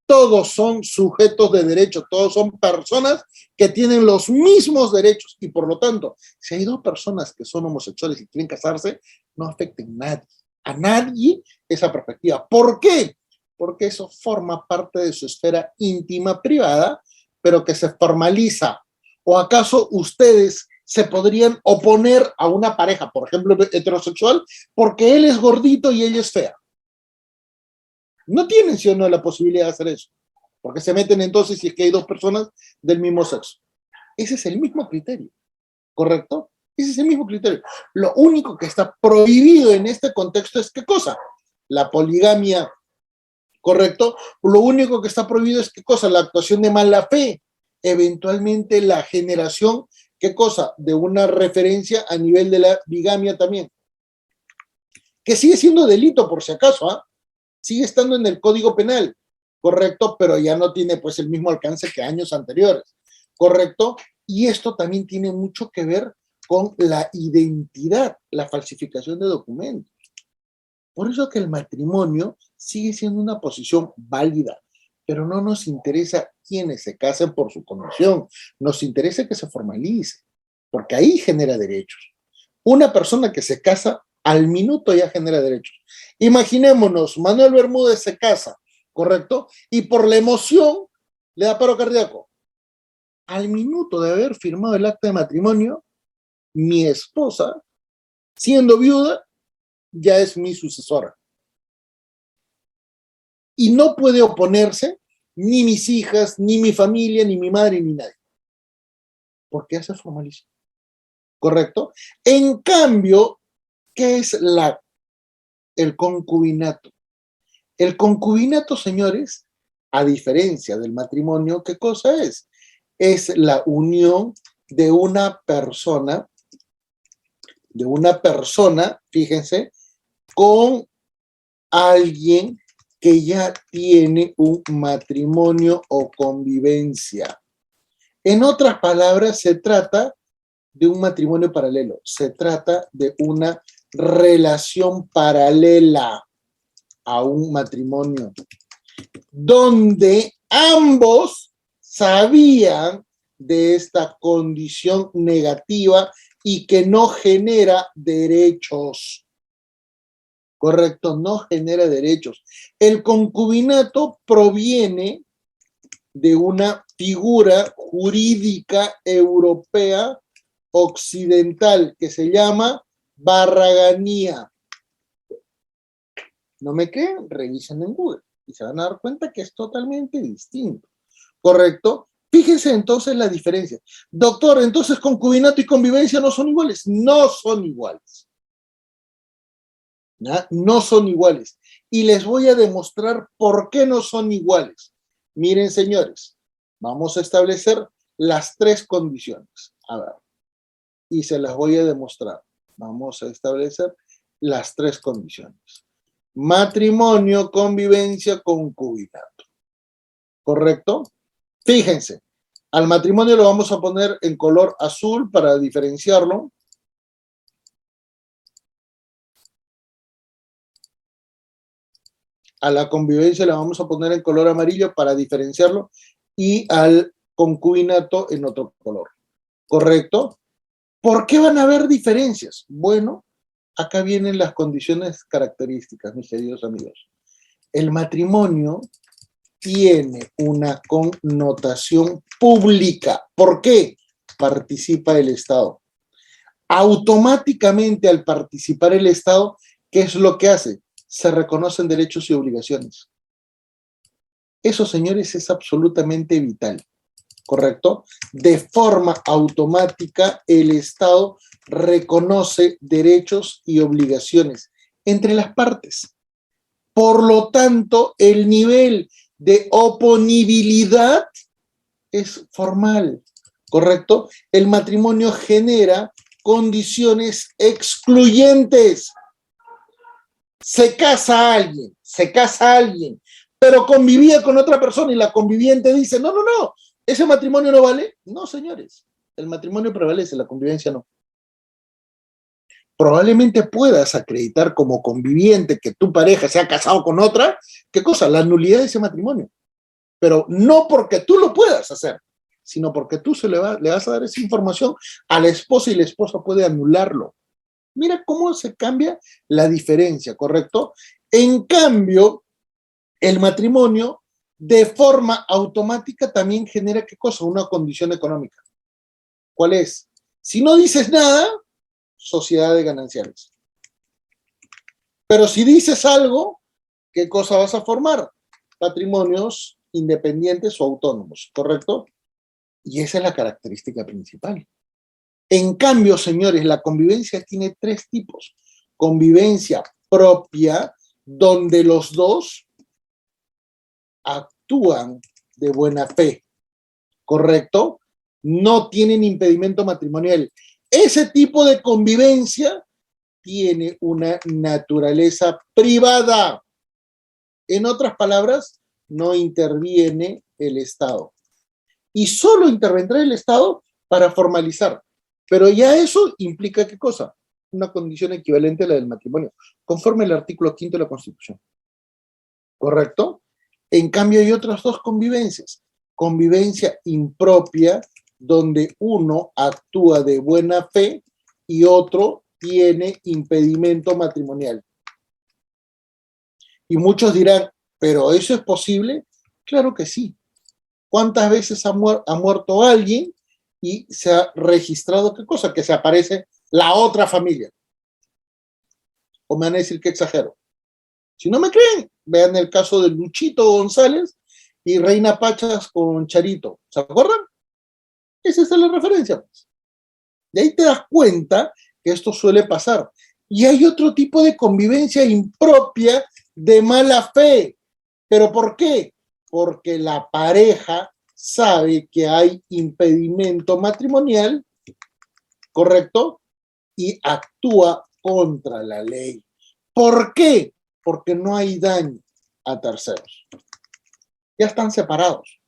Todos son sujetos de derecho, todos son personas que tienen los mismos derechos, y por lo tanto, si hay dos personas que son homosexuales y quieren casarse, no afecten a nadie esa perspectiva. ¿Por qué? Porque eso forma parte de su esfera íntima privada, pero que se formaliza. ¿O acaso ustedes se podrían oponer a una pareja, por ejemplo, heterosexual, porque él es gordito y ella es fea? No tienen, sí o no, la posibilidad de hacer eso, porque se meten entonces si es que hay dos personas del mismo sexo. Ese es el mismo criterio, ¿correcto? Ese es el mismo criterio. Lo único que está prohibido en este contexto es, ¿qué cosa? La poligamia, ¿correcto? Lo único que está prohibido es, ¿qué cosa? La actuación de mala fe, eventualmente la generación, ¿qué cosa? De una referencia a nivel de la bigamia también, que sigue siendo delito por si acaso, sigue estando en el Código Penal, ¿correcto? Pero ya no tiene pues el mismo alcance que años anteriores, ¿correcto? Y esto también tiene mucho que ver con la identidad, la falsificación de documentos. Por eso que el matrimonio sigue siendo una posición válida, pero no nos interesa quienes se casen por su condición, nos interesa que se formalice, porque ahí genera derechos. Una persona que se casa al minuto ya genera derechos. Imaginémonos, Manuel Bermúdez se casa, ¿correcto? Y por la emoción le da paro cardíaco. al minuto de haber firmado el acta de matrimonio, mi esposa, siendo viuda, ya es mi sucesora. Y no puede oponerse ni mis hijas, ni mi familia, ni mi madre, ni nadie. Porque ya se formalizó. ¿Correcto? En cambio, ¿qué es el concubinato? El concubinato, señores, a diferencia del matrimonio, ¿qué cosa es? Es la unión de una persona, fíjense, con alguien que ya tiene un matrimonio o convivencia. En otras palabras, se trata de un matrimonio paralelo, se trata de una relación paralela a un matrimonio, donde ambos sabían de esta condición negativa y que no genera derechos. Correcto, no genera derechos. El concubinato proviene de una figura jurídica europea occidental que se llama barraganía. ¿No me creen? Revisen en Google y se van a dar cuenta que es totalmente distinto. ¿Correcto? Fíjense entonces la diferencia. Doctor, entonces concubinato y convivencia no son iguales. No son iguales. ¿Ya? No son iguales. Y les voy a demostrar por qué no son iguales. Miren, señores, vamos a establecer las tres condiciones. A ver, y se las voy a demostrar. Vamos a establecer las tres condiciones. Matrimonio, convivencia, concubinato. ¿Correcto? Fíjense, al matrimonio lo vamos a poner en color azul para diferenciarlo. A la convivencia la vamos a poner en color amarillo para diferenciarlo y al concubinato en otro color. ¿Correcto? ¿Por qué van a haber diferencias? Bueno, acá vienen las condiciones características, mis queridos amigos. El matrimonio tiene una connotación pública. ¿Por qué? Participa el Estado. Automáticamente al participar el Estado, ¿qué es lo que hace? Se reconocen derechos y obligaciones. Eso, señores, es absolutamente vital, ¿correcto? De forma automática, el Estado reconoce derechos y obligaciones entre las partes. Por lo tanto, el nivel de oponibilidad es formal, ¿correcto? El matrimonio genera condiciones excluyentes. Se casa alguien, pero convivía con otra persona y la conviviente dice, no, ¿ese matrimonio no vale? No, señores, el matrimonio prevalece, la convivencia no. Probablemente puedas acreditar como conviviente que tu pareja se ha casado con otra, ¿qué cosa? La nulidad de ese matrimonio. Pero no porque tú lo puedas hacer, sino porque tú le vas a dar esa información a la esposa y la esposa puede anularlo. Mira cómo se cambia la diferencia, ¿correcto? En cambio, el matrimonio de forma automática también genera, ¿qué cosa? Una condición económica. ¿Cuál es? Si no dices nada, sociedad de gananciales. Pero si dices algo, ¿qué cosa vas a formar? Patrimonios independientes o autónomos, ¿correcto? Y esa es la característica principal. En cambio, señores, la convivencia tiene tres tipos. Convivencia propia, donde los dos actúan de buena fe, ¿correcto? No tienen impedimento matrimonial. Ese tipo de convivencia tiene una naturaleza privada. En otras palabras, no interviene el Estado. Y solo intervendrá el Estado para formalizar. Pero ya eso implica, ¿qué cosa? Una condición equivalente a la del matrimonio, conforme al artículo 5 de la Constitución. ¿Correcto? En cambio, hay otras dos convivencias. Convivencia impropia, donde uno actúa de buena fe y otro tiene impedimento matrimonial. Y muchos dirán, ¿pero eso es posible? Claro que sí. ¿Cuántas veces ha muerto alguien y se ha registrado qué cosa? Que se aparece la otra familia. ¿O me van a decir que exagero? Si no me creen, vean el caso de Luchito González y Reina Pachas con Charito. ¿Se acuerdan? Esa es la referencia, pues. De ahí te das cuenta que esto suele pasar. Y hay otro tipo de convivencia impropia de mala fe. ¿Pero por qué? Porque la pareja sabe que hay impedimento matrimonial, ¿correcto? Y actúa contra la ley. ¿Por qué? Porque no hay daño a terceros. Ya están separados.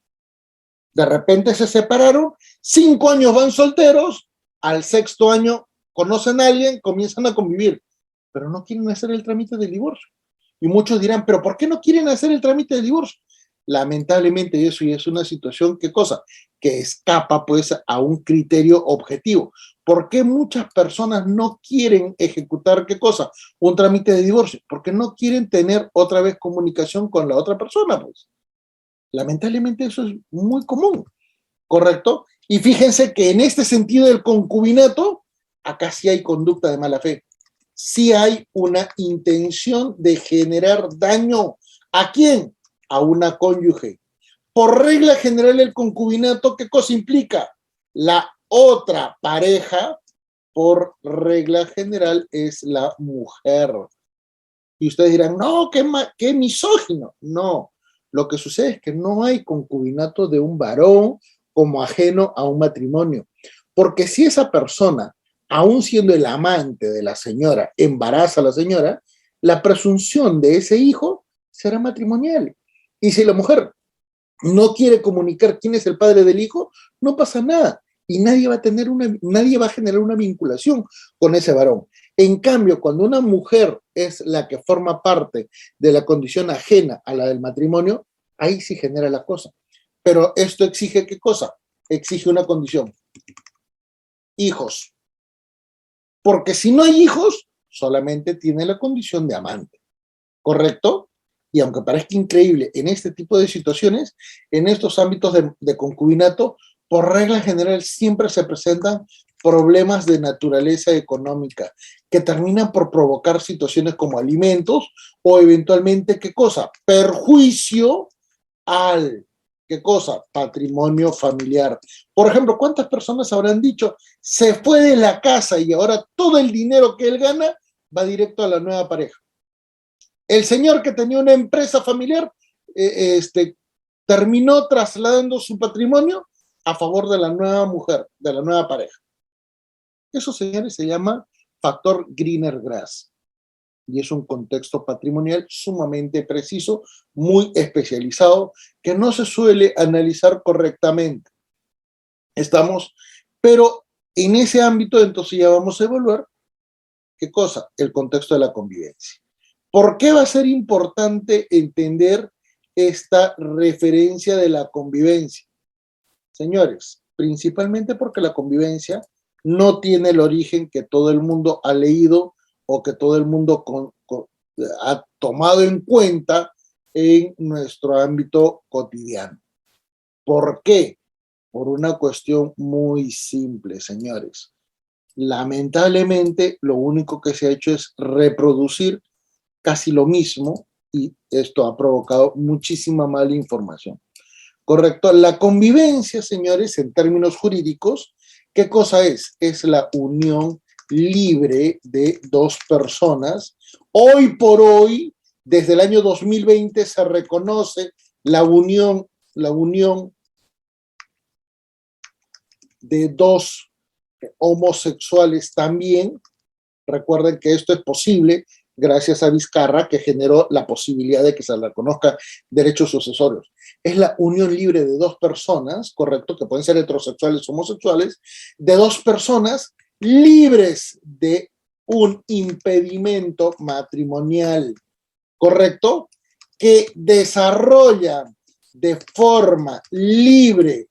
De repente se separaron, 5 años van solteros, al 6.º año conocen a alguien, comienzan a convivir, pero no quieren hacer el trámite del divorcio. Y muchos dirán, ¿pero por qué no quieren hacer el trámite del divorcio? Lamentablemente eso ya es una situación, ¿qué cosa? Que escapa pues a un criterio objetivo. ¿Por qué muchas personas no quieren ejecutar qué cosa? Un trámite de divorcio. Porque no quieren tener otra vez comunicación con la otra persona, pues. Lamentablemente eso es muy común, ¿correcto? Y fíjense que en este sentido del concubinato, acá sí hay conducta de mala fe. Sí hay una intención de generar daño. ¿A quién? A una cónyuge. Por regla general, el concubinato, ¿qué cosa implica? La otra pareja, por regla general, es la mujer. Y ustedes dirán, no, qué misógino. No, lo que sucede es que no hay concubinato de un varón como ajeno a un matrimonio. Porque si esa persona, aún siendo el amante de la señora, embaraza a la señora, la presunción de ese hijo será matrimonial. Y si la mujer no quiere comunicar quién es el padre del hijo, no pasa nada. Y nadie va a generar una vinculación con ese varón. En cambio, cuando una mujer es la que forma parte de la condición ajena a la del matrimonio, ahí sí genera la cosa. Pero esto exige ¿qué cosa? Exige una condición. Hijos. Porque si no hay hijos, solamente tiene la condición de amante. ¿Correcto? Y aunque parezca increíble, en este tipo de situaciones, en estos ámbitos de concubinato, por regla general siempre se presentan problemas de naturaleza económica que terminan por provocar situaciones como alimentos o eventualmente, ¿qué cosa? Perjuicio al, ¿qué cosa? Patrimonio familiar. Por ejemplo, ¿cuántas personas habrán dicho, se fue de la casa y ahora todo el dinero que él gana va directo a la nueva pareja? El señor que tenía una empresa familiar terminó trasladando su patrimonio a favor de la nueva mujer, de la nueva pareja. Eso, señores, se llama factor Greener-Grass y es un contexto patrimonial sumamente preciso, muy especializado, que no se suele analizar correctamente. Estamos, pero en ese ámbito entonces ya vamos a evaluar ¿qué cosa? El contexto de la convivencia. ¿Por qué va a ser importante entender esta referencia de la convivencia? Señores, principalmente porque la convivencia no tiene el origen que todo el mundo ha leído o que todo el mundo ha tomado en cuenta en nuestro ámbito cotidiano. ¿Por qué? Por una cuestión muy simple, señores. Lamentablemente, lo único que se ha hecho es reproducir casi lo mismo y esto ha provocado muchísima mala información. Correcto. La convivencia, señores, en términos jurídicos, ¿qué cosa es? Es la unión libre de dos personas. Hoy por hoy, desde el año 2020, se reconoce la unión de dos homosexuales también. Recuerden que esto es posible gracias a Vizcarra, que generó la posibilidad de que se le reconozca derechos sucesorios. Es la unión libre de dos personas, correcto, que pueden ser heterosexuales o homosexuales, de dos personas libres de un impedimento matrimonial, correcto, que desarrollan de forma libre,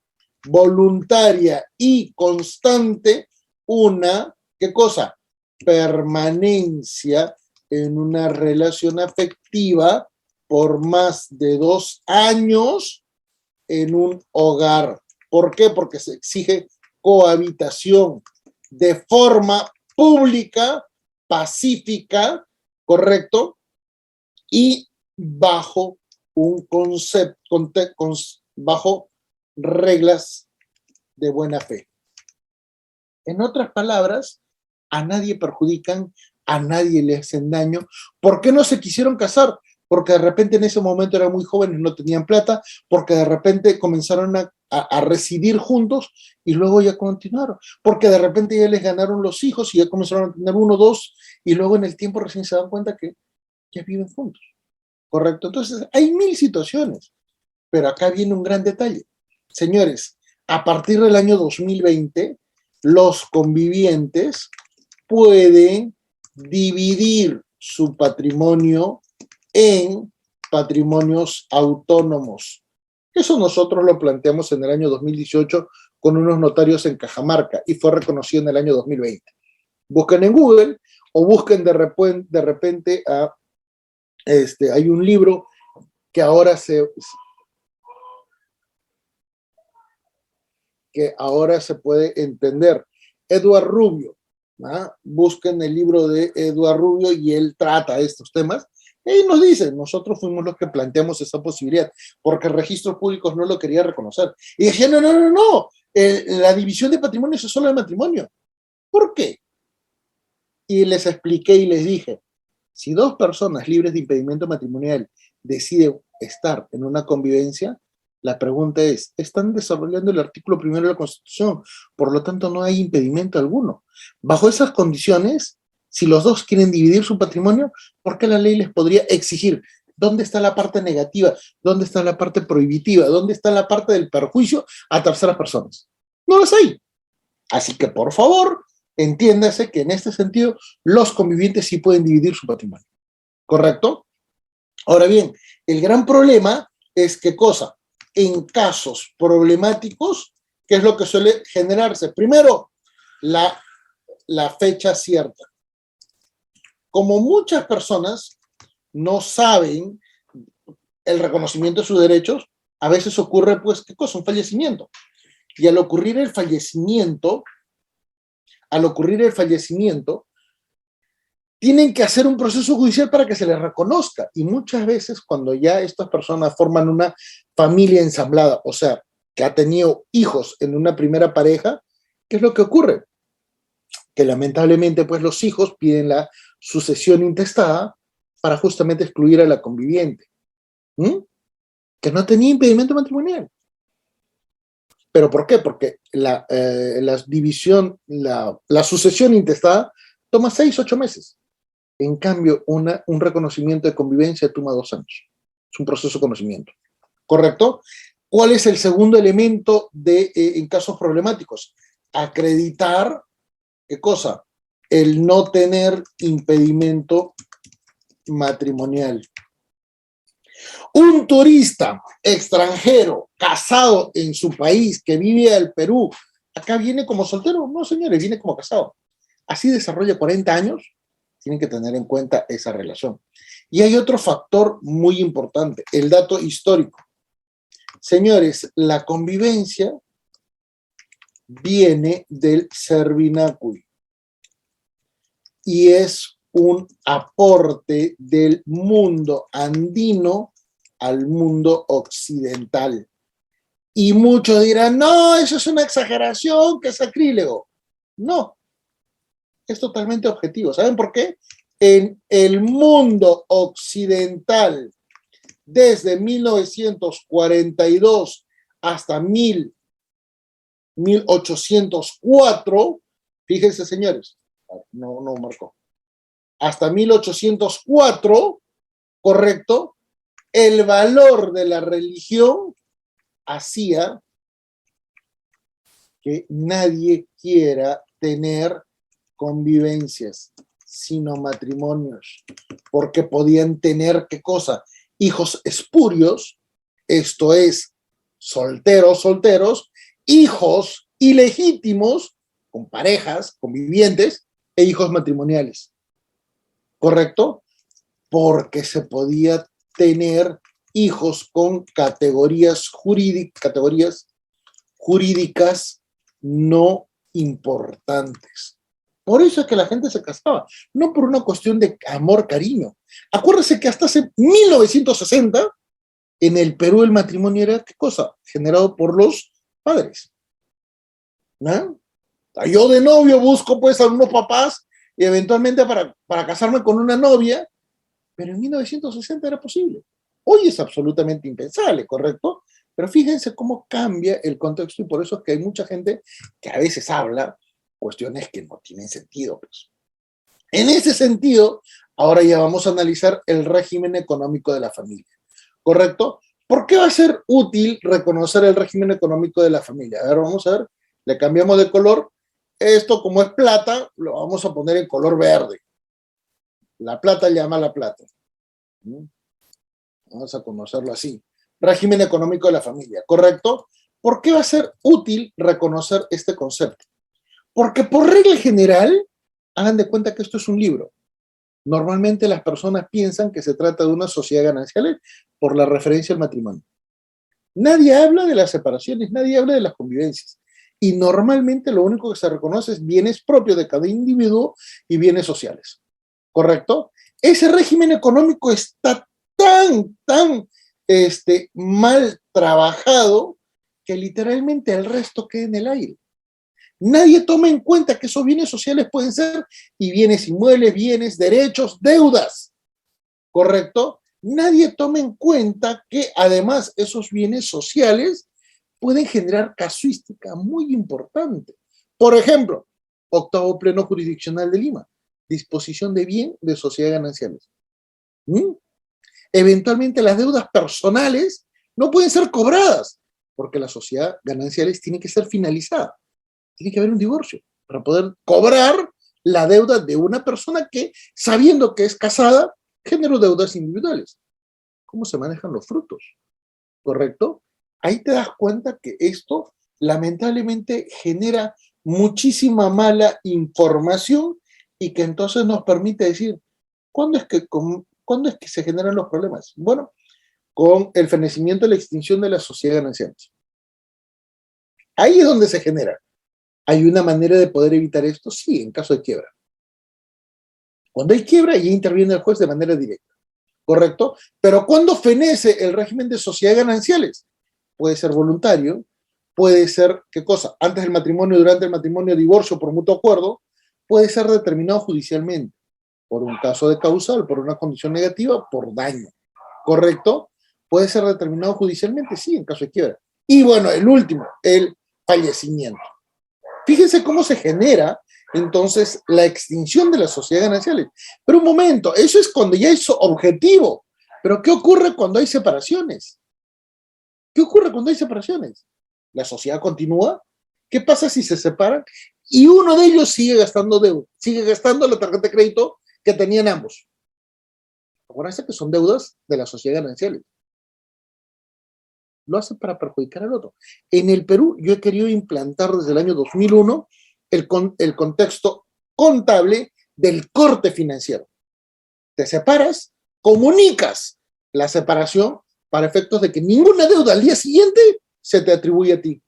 voluntaria y constante una, ¿qué cosa? Permanencia en una relación afectiva por más de 2 años en un hogar. ¿Por qué? Porque se exige cohabitación de forma pública, pacífica, ¿correcto? Y bajo un concepto, bajo reglas de buena fe. En otras palabras, a nadie perjudican, a nadie le hacen daño. ¿Por qué no se quisieron casar? Porque de repente en ese momento eran muy jóvenes, no tenían plata, porque de repente comenzaron a residir juntos y luego ya continuaron, porque de repente ya les ganaron los hijos y ya comenzaron a tener uno, dos, y luego en el tiempo recién se dan cuenta que ya viven juntos, ¿correcto? Entonces hay mil situaciones, pero acá viene un gran detalle. Señores, a partir del año 2020, los convivientes pueden dividir su patrimonio en patrimonios autónomos. Eso nosotros lo planteamos en el año 2018 con unos notarios en Cajamarca y fue reconocido en el año 2020. Busquen en Google o busquen de repente hay un libro que ahora se puede entender. Edward Rubio, ¿no? Busquen el libro de Edward Rubio y él trata estos temas. Y nos dice, nosotros fuimos los que planteamos esa posibilidad, porque registros públicos no lo quería reconocer. Y decían, no, la división de patrimonio es solo el matrimonio. ¿Por qué? Y les expliqué y les dije, si dos personas libres de impedimento matrimonial deciden estar en una convivencia, la pregunta es, ¿están desarrollando el artículo 1 de la Constitución? Por lo tanto, no hay impedimento alguno. Bajo esas condiciones, si los dos quieren dividir su patrimonio, ¿por qué la ley les podría exigir? ¿Dónde está la parte negativa? ¿Dónde está la parte prohibitiva? ¿Dónde está la parte del perjuicio a terceras personas? No las hay. Así que, por favor, entiéndase que en este sentido, los convivientes sí pueden dividir su patrimonio. ¿Correcto? Ahora bien, el gran problema es ¿qué cosa? En casos problemáticos, ¿qué es lo que suele generarse? Primero, la fecha cierta. Como muchas personas no saben el reconocimiento de sus derechos, a veces ocurre, pues, ¿qué cosa? Un fallecimiento. Y al ocurrir el fallecimiento, tienen que hacer un proceso judicial para que se les reconozca. Y muchas veces cuando ya estas personas forman una familia ensamblada, o sea, que ha tenido hijos en una primera pareja, ¿qué es lo que ocurre? Que lamentablemente pues los hijos piden la sucesión intestada para justamente excluir a la conviviente, que no tenía impedimento matrimonial. ¿Pero por qué? Porque la sucesión intestada toma 6, 8 meses. En cambio, un reconocimiento de convivencia toma 2 años. Es un proceso de conocimiento. ¿Correcto? ¿Cuál es el segundo elemento en casos problemáticos? Acreditar, ¿qué cosa? El no tener impedimento matrimonial. Un turista extranjero casado en su país que vive al Perú, ¿acá viene como soltero? No, señores, viene como casado. Así desarrolla 40 años, tienen que tener en cuenta esa relación. Y hay otro factor muy importante, el dato histórico. Señores, la convivencia viene del Servinacui y es un aporte del mundo andino al mundo occidental. Y muchos dirán, no, eso es una exageración, que es sacrílego. No, es totalmente objetivo. ¿Saben por qué? En el mundo occidental, desde 1942 hasta 1804, fíjense señores, no marcó, hasta 1804, correcto, el valor de la religión hacía que nadie quiera tener convivencias, sino matrimonios, porque podían tener, ¿qué cosa? Hijos espurios, esto es, solteros, hijos ilegítimos, con parejas, convivientes, e hijos matrimoniales. ¿Correcto? Porque se podía tener hijos con categorías jurídicas no importantes. Por eso es que la gente se casaba, no por una cuestión de amor, cariño. Acuérdense que hasta hace 1960, en el Perú el matrimonio era, ¿qué cosa? Generado por los padres. ¿No? Yo de novio busco pues a unos papás y eventualmente para casarme con una novia, pero en 1960 era posible. Hoy es absolutamente impensable, ¿correcto? Pero fíjense cómo cambia el contexto y por eso es que hay mucha gente que a veces habla cuestiones que no tienen sentido. Pues. En ese sentido, ahora ya vamos a analizar el régimen económico de la familia, ¿correcto? ¿Por qué va a ser útil reconocer el régimen económico de la familia? A ver, vamos a ver, le cambiamos de color. Esto, como es plata, lo vamos a poner en color verde. La plata llama a la plata. Vamos a conocerlo así. Régimen económico de la familia, ¿correcto? ¿Por qué va a ser útil reconocer este concepto? Porque por regla general, hagan de cuenta que esto es un libro. Normalmente las personas piensan que se trata de una sociedad ganancial por la referencia al matrimonio. Nadie habla de las separaciones, nadie habla de las convivencias. Y normalmente lo único que se reconoce es bienes propios de cada individuo y bienes sociales. ¿Correcto? Ese régimen económico está tan mal trabajado que literalmente el resto queda en el aire. Nadie toma en cuenta que esos bienes sociales pueden ser y bienes inmuebles, bienes, derechos, deudas, ¿correcto? Nadie toma en cuenta que además esos bienes sociales pueden generar casuística muy importante. Por ejemplo, octavo pleno jurisdiccional de Lima, disposición de bien de sociedades gananciales. Eventualmente las deudas personales no pueden ser cobradas porque la sociedad gananciales tiene que ser finalizada. Tiene que haber un divorcio para poder cobrar la deuda de una persona que, sabiendo que es casada, generó deudas individuales. ¿Cómo se manejan los frutos? ¿Correcto? Ahí te das cuenta que esto lamentablemente genera muchísima mala información y que entonces nos permite decir, ¿cuándo es que se generan los problemas? Bueno, con el fenecimiento y la extinción de la sociedad gananciante. Ahí es donde se genera. ¿Hay una manera de poder evitar esto? Sí, en caso de quiebra. Cuando hay quiebra, ya interviene el juez de manera directa, ¿correcto? Pero cuando fenece el régimen de sociedades gananciales, puede ser voluntario, puede ser, ¿qué cosa? Antes del matrimonio, durante el matrimonio, divorcio por mutuo acuerdo, puede ser determinado judicialmente, por un caso de causal, por una condición negativa, por daño, ¿correcto? Puede ser determinado judicialmente, sí, en caso de quiebra. Y bueno, el último, el fallecimiento. Fíjense cómo se genera entonces la extinción de las sociedades gananciales. Pero un momento, eso es cuando ya es objetivo. Pero ¿qué ocurre cuando hay separaciones? ¿Qué ocurre cuando hay separaciones? ¿La sociedad continúa? ¿Qué pasa si se separan? Y uno de ellos sigue gastando deuda, sigue gastando la tarjeta de crédito que tenían ambos. Acuérdense que son deudas de las sociedades gananciales. Lo hace para perjudicar al otro. En el Perú, yo he querido implantar desde el año 2001 el contexto contable del corte financiero. Te separas, comunicas la separación para efectos de que ninguna deuda al día siguiente se te atribuye a ti.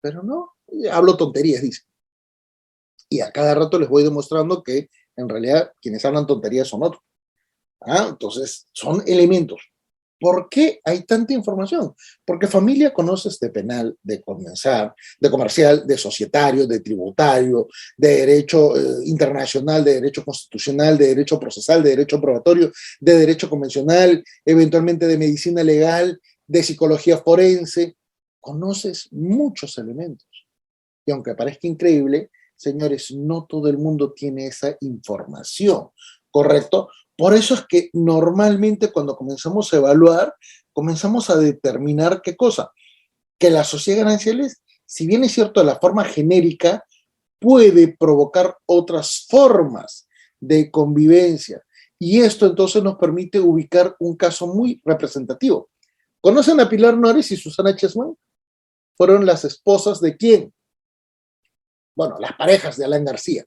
Pero no, hablo tonterías, dice. Y a cada rato les voy demostrando que en realidad quienes hablan tonterías son otros. Entonces, son elementos. ¿Por qué hay tanta información? Porque familia conoces de penal, de comercial, de societario, de tributario, de derecho internacional, de derecho constitucional, de derecho procesal, de derecho probatorio, de derecho convencional, eventualmente de medicina legal, de psicología forense. Conoces muchos elementos. Y aunque parezca increíble, señores, no todo el mundo tiene esa información, ¿correcto? Por eso es que normalmente cuando comenzamos a evaluar, comenzamos a determinar qué cosa. Que las sociedades gananciales, si bien es cierto de la forma genérica, puede provocar otras formas de convivencia. Y esto entonces nos permite ubicar un caso muy representativo. ¿Conocen a Pilar Nores y Susana Chessman? Fueron las esposas de ¿quién? Bueno, las parejas de Alan García,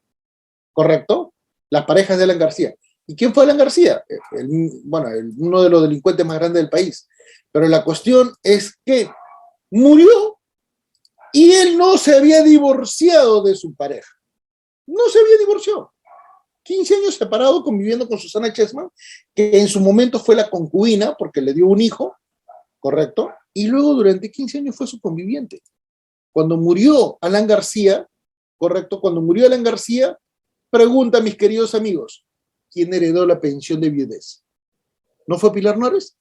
¿correcto? Las parejas de Alan García. ¿Y quién fue Alan García? Uno de los delincuentes más grandes del país. Pero la cuestión es que murió y él no se había divorciado de su pareja. No se había divorciado. 15 años separado, conviviendo con Susana Chessman, que en su momento fue la concubina, porque le dio un hijo, ¿correcto? Y luego durante 15 años fue su conviviente. Cuando murió Alan García, ¿correcto? Cuando murió Alan García, pregunta a mis queridos amigos, ¿quién heredó la pensión de viudez? ¿No fue Pilar Nores?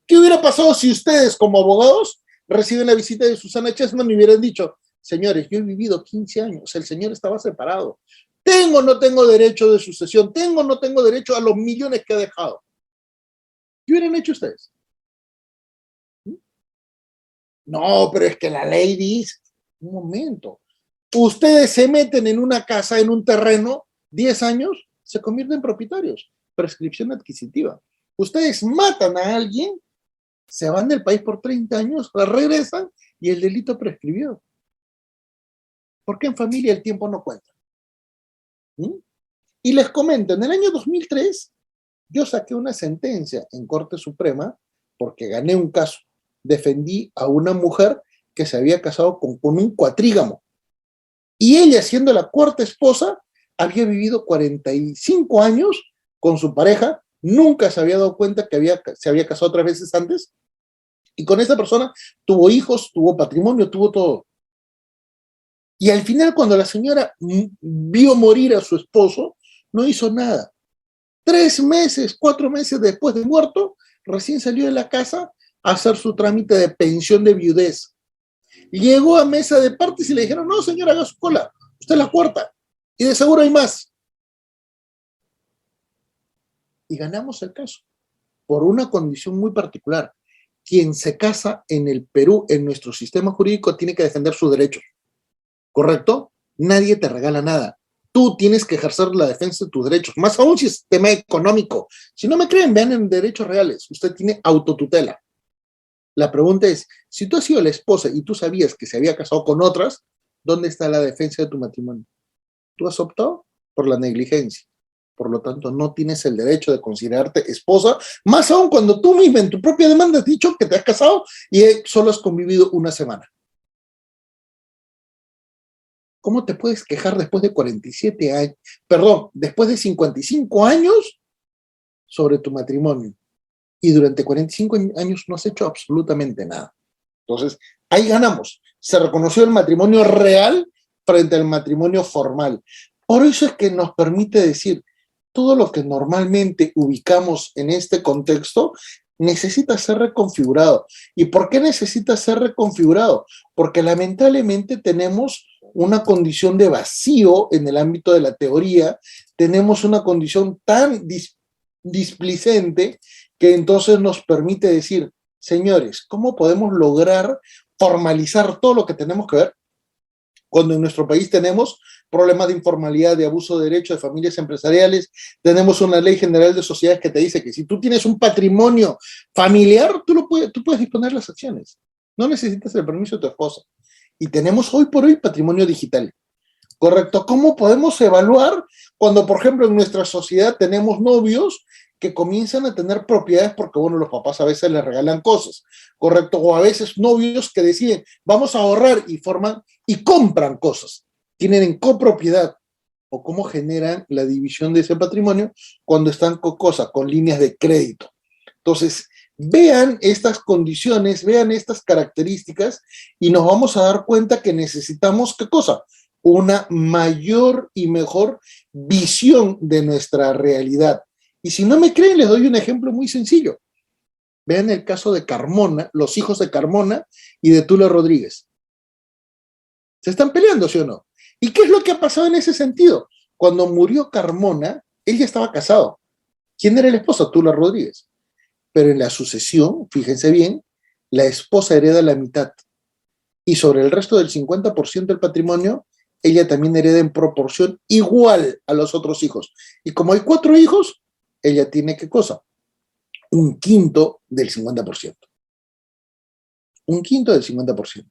¿Qué hubiera pasado si ustedes, como abogados, reciben la visita de Susana Chessman y hubieran dicho, señores, yo he vivido 15 años, el señor estaba separado, ¿tengo o no tengo derecho de sucesión? ¿Tengo o no tengo derecho a los millones que ha dejado? ¿Qué hubieran hecho ustedes? No, pero es que la ley dice, un momento, ustedes se meten en una casa, en un terreno, 10 años, se convierten en propietarios. Prescripción adquisitiva. Ustedes matan a alguien, se van del país por 30 años, regresan y el delito prescribió. ¿Por qué en familia el tiempo no cuenta? ¿Mm? Y les comento, en el año 2003, yo saqué una sentencia en Corte Suprema porque gané un caso. Defendí a una mujer que se había casado con un cuatrígamo. Y ella, siendo la cuarta esposa, había vivido 45 años con su pareja, nunca se había dado cuenta que se había casado 3 veces antes, y con esa persona tuvo hijos, tuvo patrimonio, tuvo todo. Y al final, cuando la señora vio morir a su esposo, no hizo nada. 3 meses, 4 meses después de muerto, recién salió de la casa a hacer su trámite de pensión de viudez. Llegó a mesa de partes y le dijeron, no, señora, haga su cola, usted es la cuarta, y de seguro hay más. Y ganamos el caso, por una condición muy particular. Quien se casa en el Perú, en nuestro sistema jurídico, tiene que defender sus derechos, ¿correcto? Nadie te regala nada. Tú tienes que ejercer la defensa de tus derechos, más aún si es tema económico. Si no me creen, vean en derechos reales. Usted tiene autotutela. La pregunta es, si tú has sido la esposa y tú sabías que se había casado con otras, ¿dónde está la defensa de tu matrimonio? Tú has optado por la negligencia. Por lo tanto, no tienes el derecho de considerarte esposa, más aún cuando tú misma en tu propia demanda has dicho que te has casado y solo has convivido una semana. ¿Cómo te puedes quejar después de 47 años, después de 55 años sobre tu matrimonio? Y durante 45 años no has hecho absolutamente nada. Entonces, ahí ganamos. Se reconoció el matrimonio real frente al matrimonio formal. Por eso es que nos permite decir, todo lo que normalmente ubicamos en este contexto necesita ser reconfigurado. ¿Y por qué necesita ser reconfigurado? Porque lamentablemente tenemos una condición de vacío en el ámbito de la teoría, tenemos una condición tan displicente que entonces nos permite decir, señores, ¿cómo podemos lograr formalizar todo lo que tenemos que ver cuando en nuestro país tenemos problemas de informalidad, de abuso de derechos de familias empresariales? Tenemos una ley general de sociedades que te dice que si tú tienes un patrimonio familiar, tú puedes disponer las acciones. No necesitas el permiso de tu esposa. Y tenemos hoy por hoy patrimonio digital. ¿Correcto? ¿Cómo podemos evaluar cuando, por ejemplo, en nuestra sociedad tenemos novios que comienzan a tener propiedades porque, bueno, los papás a veces les regalan cosas, ¿correcto? O a veces novios que deciden, vamos a ahorrar y forman y compran cosas, tienen en copropiedad, o cómo generan la división de ese patrimonio cuando están con líneas de crédito. Entonces, vean estas condiciones, vean estas características y nos vamos a dar cuenta que necesitamos, ¿qué cosa? Una mayor y mejor visión de nuestra realidad. Y si no me creen, les doy un ejemplo muy sencillo. Vean el caso de Carmona, los hijos de Carmona y de Tula Rodríguez. ¿Se están peleando, sí o no? ¿Y qué es lo que ha pasado en ese sentido? Cuando murió Carmona, él ya estaba casado. ¿Quién era la esposa? Tula Rodríguez. Pero en la sucesión, fíjense bien, la esposa hereda la mitad. Y sobre el resto del 50% del patrimonio, ella también hereda en proporción igual a los otros hijos. Y como hay 4 hijos, ella tiene, ¿qué cosa? Un quinto del 50%. Un quinto del 50%.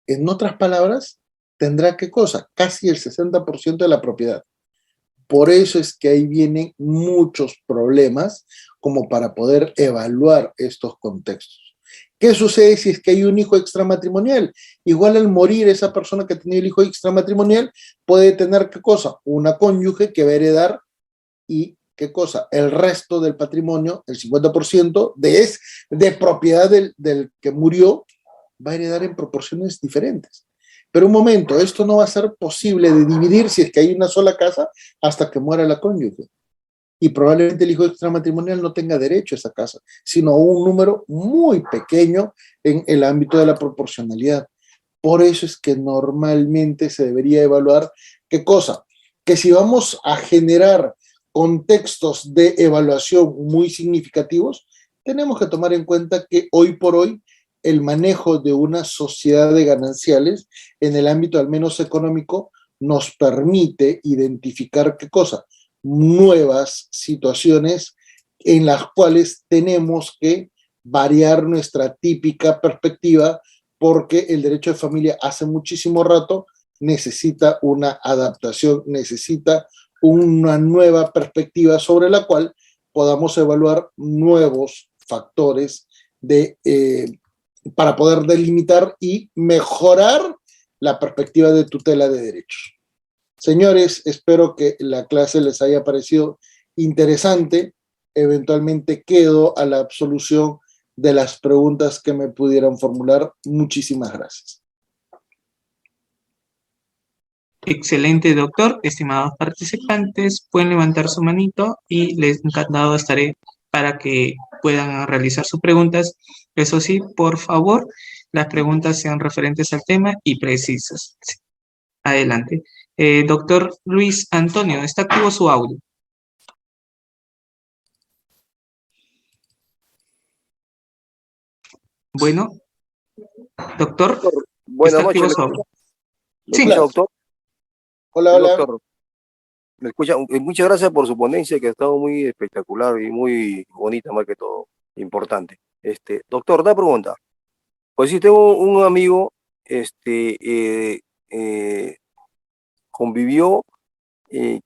En otras palabras, tendrá, ¿qué cosa? Casi el 60% de la propiedad. Por eso es que ahí vienen muchos problemas como para poder evaluar estos contextos. ¿Qué sucede si es que hay un hijo extramatrimonial? Igual al morir esa persona que ha tenido el hijo extramatrimonial puede tener, ¿qué cosa? Una cónyuge que va a heredar y, ¿qué cosa? El resto del patrimonio, el 50% de propiedad del que murió, va a heredar en proporciones diferentes. Pero un momento, esto no va a ser posible de dividir si es que hay una sola casa hasta que muera la cónyuge. Y probablemente el hijo extramatrimonial no tenga derecho a esa casa, sino un número muy pequeño en el ámbito de la proporcionalidad. Por eso es que normalmente se debería evaluar qué cosa, que si vamos a generar contextos de evaluación muy significativos, tenemos que tomar en cuenta que hoy por hoy el manejo de una sociedad de gananciales en el ámbito al menos económico nos permite identificar qué cosa, nuevas situaciones en las cuales tenemos que variar nuestra típica perspectiva porque el derecho de familia hace muchísimo rato necesita una adaptación, necesita una nueva perspectiva sobre la cual podamos evaluar nuevos factores para poder delimitar y mejorar la perspectiva de tutela de derechos. Señores, espero que la clase les haya parecido interesante. Eventualmente quedo a la absolución de las preguntas que me pudieran formular. Muchísimas gracias. Excelente, doctor. Estimados participantes, pueden levantar su manito y les encantado estaré para que puedan realizar sus preguntas. Eso sí, por favor, las preguntas sean referentes al tema y precisas. Sí. Adelante. Doctor Luis Antonio, ¿está activo su audio? Bueno, doctor, buenas ¿está activo noches, su audio? ¿me Sí. escucha, doctor? Hola, Sí, hola. doctor, ¿me escucha? Muchas gracias por su ponencia, que ha estado muy espectacular y muy bonita, más que todo, importante. Doctor, una pregunta. Pues sí, tengo un amigo, convivió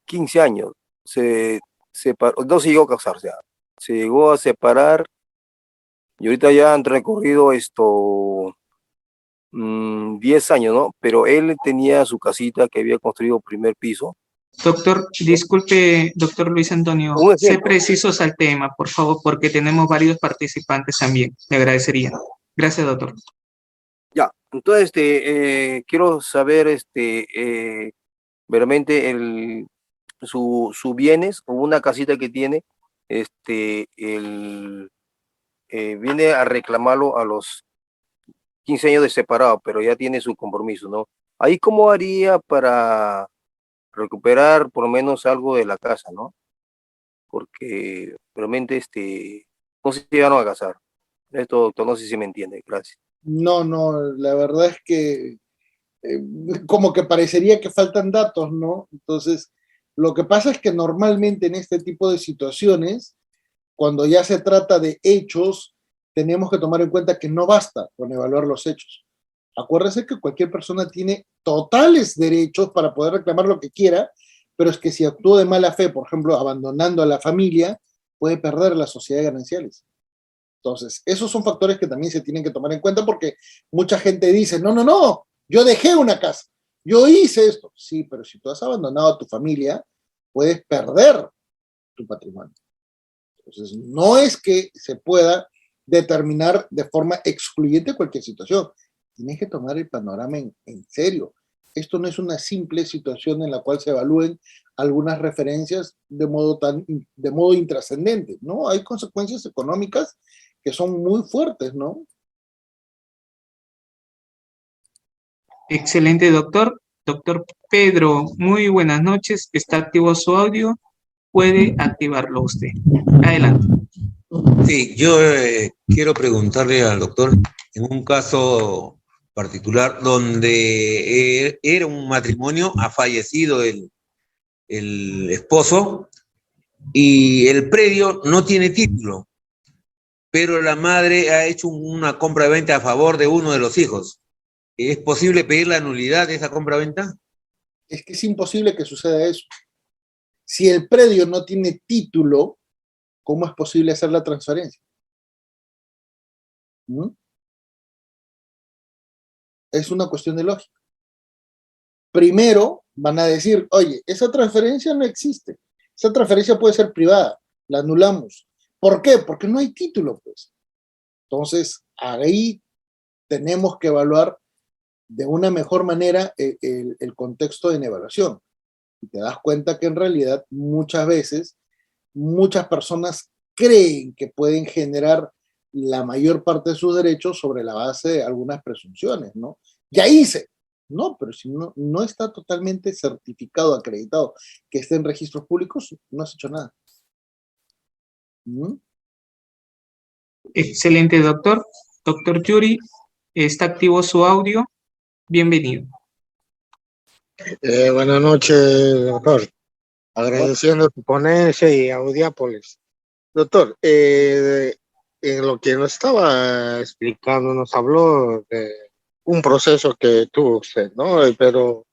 15 años, se separó, no se llegó a casarse, se llegó a separar y ahorita ya han recorrido 10 años, ¿no? Pero él tenía su casita que había construido primer piso. Doctor, disculpe, doctor Luis Antonio, Un sé ejemplo. precisos al tema, por favor, porque tenemos varios participantes también. Le agradecería. Gracias, doctor. Ya, entonces quiero saber veramente su bienes o una casita que tiene, viene a reclamarlo a los 15 años de separado, pero ya tiene su compromiso, ¿no? Ahí cómo haría para recuperar por lo menos algo de la casa, ¿no? Porque realmente no se llegaron a casar. Esto, doctor, no sé si me entiende, gracias. No, no, la verdad es que eh, como que parecería que faltan datos, ¿no? Entonces, lo que pasa es que normalmente en este tipo de situaciones, cuando ya se trata de hechos, tenemos que tomar en cuenta que no basta con evaluar los hechos. Acuérdese que cualquier persona tiene totales derechos para poder reclamar lo que quiera, pero es que si actúa de mala fe, por ejemplo, abandonando a la familia, puede perder la sociedad de gananciales. Entonces, esos son factores que también se tienen que tomar en cuenta porque mucha gente dice, no, no, no, yo dejé una casa, yo hice esto. Sí, pero si tú has abandonado a tu familia, puedes perder tu patrimonio. Entonces, no es que se pueda determinar de forma excluyente cualquier situación. Tienes que tomar el panorama en serio. Esto no es una simple situación en la cual se evalúen algunas referencias de modo intrascendente, ¿no? Hay consecuencias económicas que son muy fuertes, ¿no? Excelente, doctor. Doctor Pedro, muy buenas noches. ¿Está activo su audio? Puede activarlo usted. Adelante. Sí, yo quiero preguntarle al doctor, en un caso particular donde era un matrimonio, ha fallecido el esposo y el predio no tiene título, pero la madre ha hecho una compra-venta a favor de uno de los hijos. ¿Es posible pedir la nulidad de esa compra-venta? Es que es imposible que suceda eso. Si el predio no tiene título, ¿cómo es posible hacer la transferencia? ¿Mm? Es una cuestión de lógica. Primero van a decir, oye, esa transferencia no existe. Esa transferencia puede ser privada, la anulamos. ¿Por qué? Porque no hay título, pues. Entonces, ahí tenemos que evaluar de una mejor manera el contexto de evaluación. Y te das cuenta que en realidad muchas veces, muchas personas creen que pueden generar la mayor parte de sus derechos sobre la base de algunas presunciones, ¿no? Ya hice, no, pero si no está totalmente certificado, acreditado, que esté en registros públicos, no has hecho nada. ¿Mm? Excelente, doctor. Doctor Yuri, está activo su audio. Bienvenido. Buenas noches, doctor. Agradeciendo tu ponencia y Audiápolis. Doctor, en lo que nos estaba explicando, nos habló de un proceso que tuvo usted, ¿no? Pero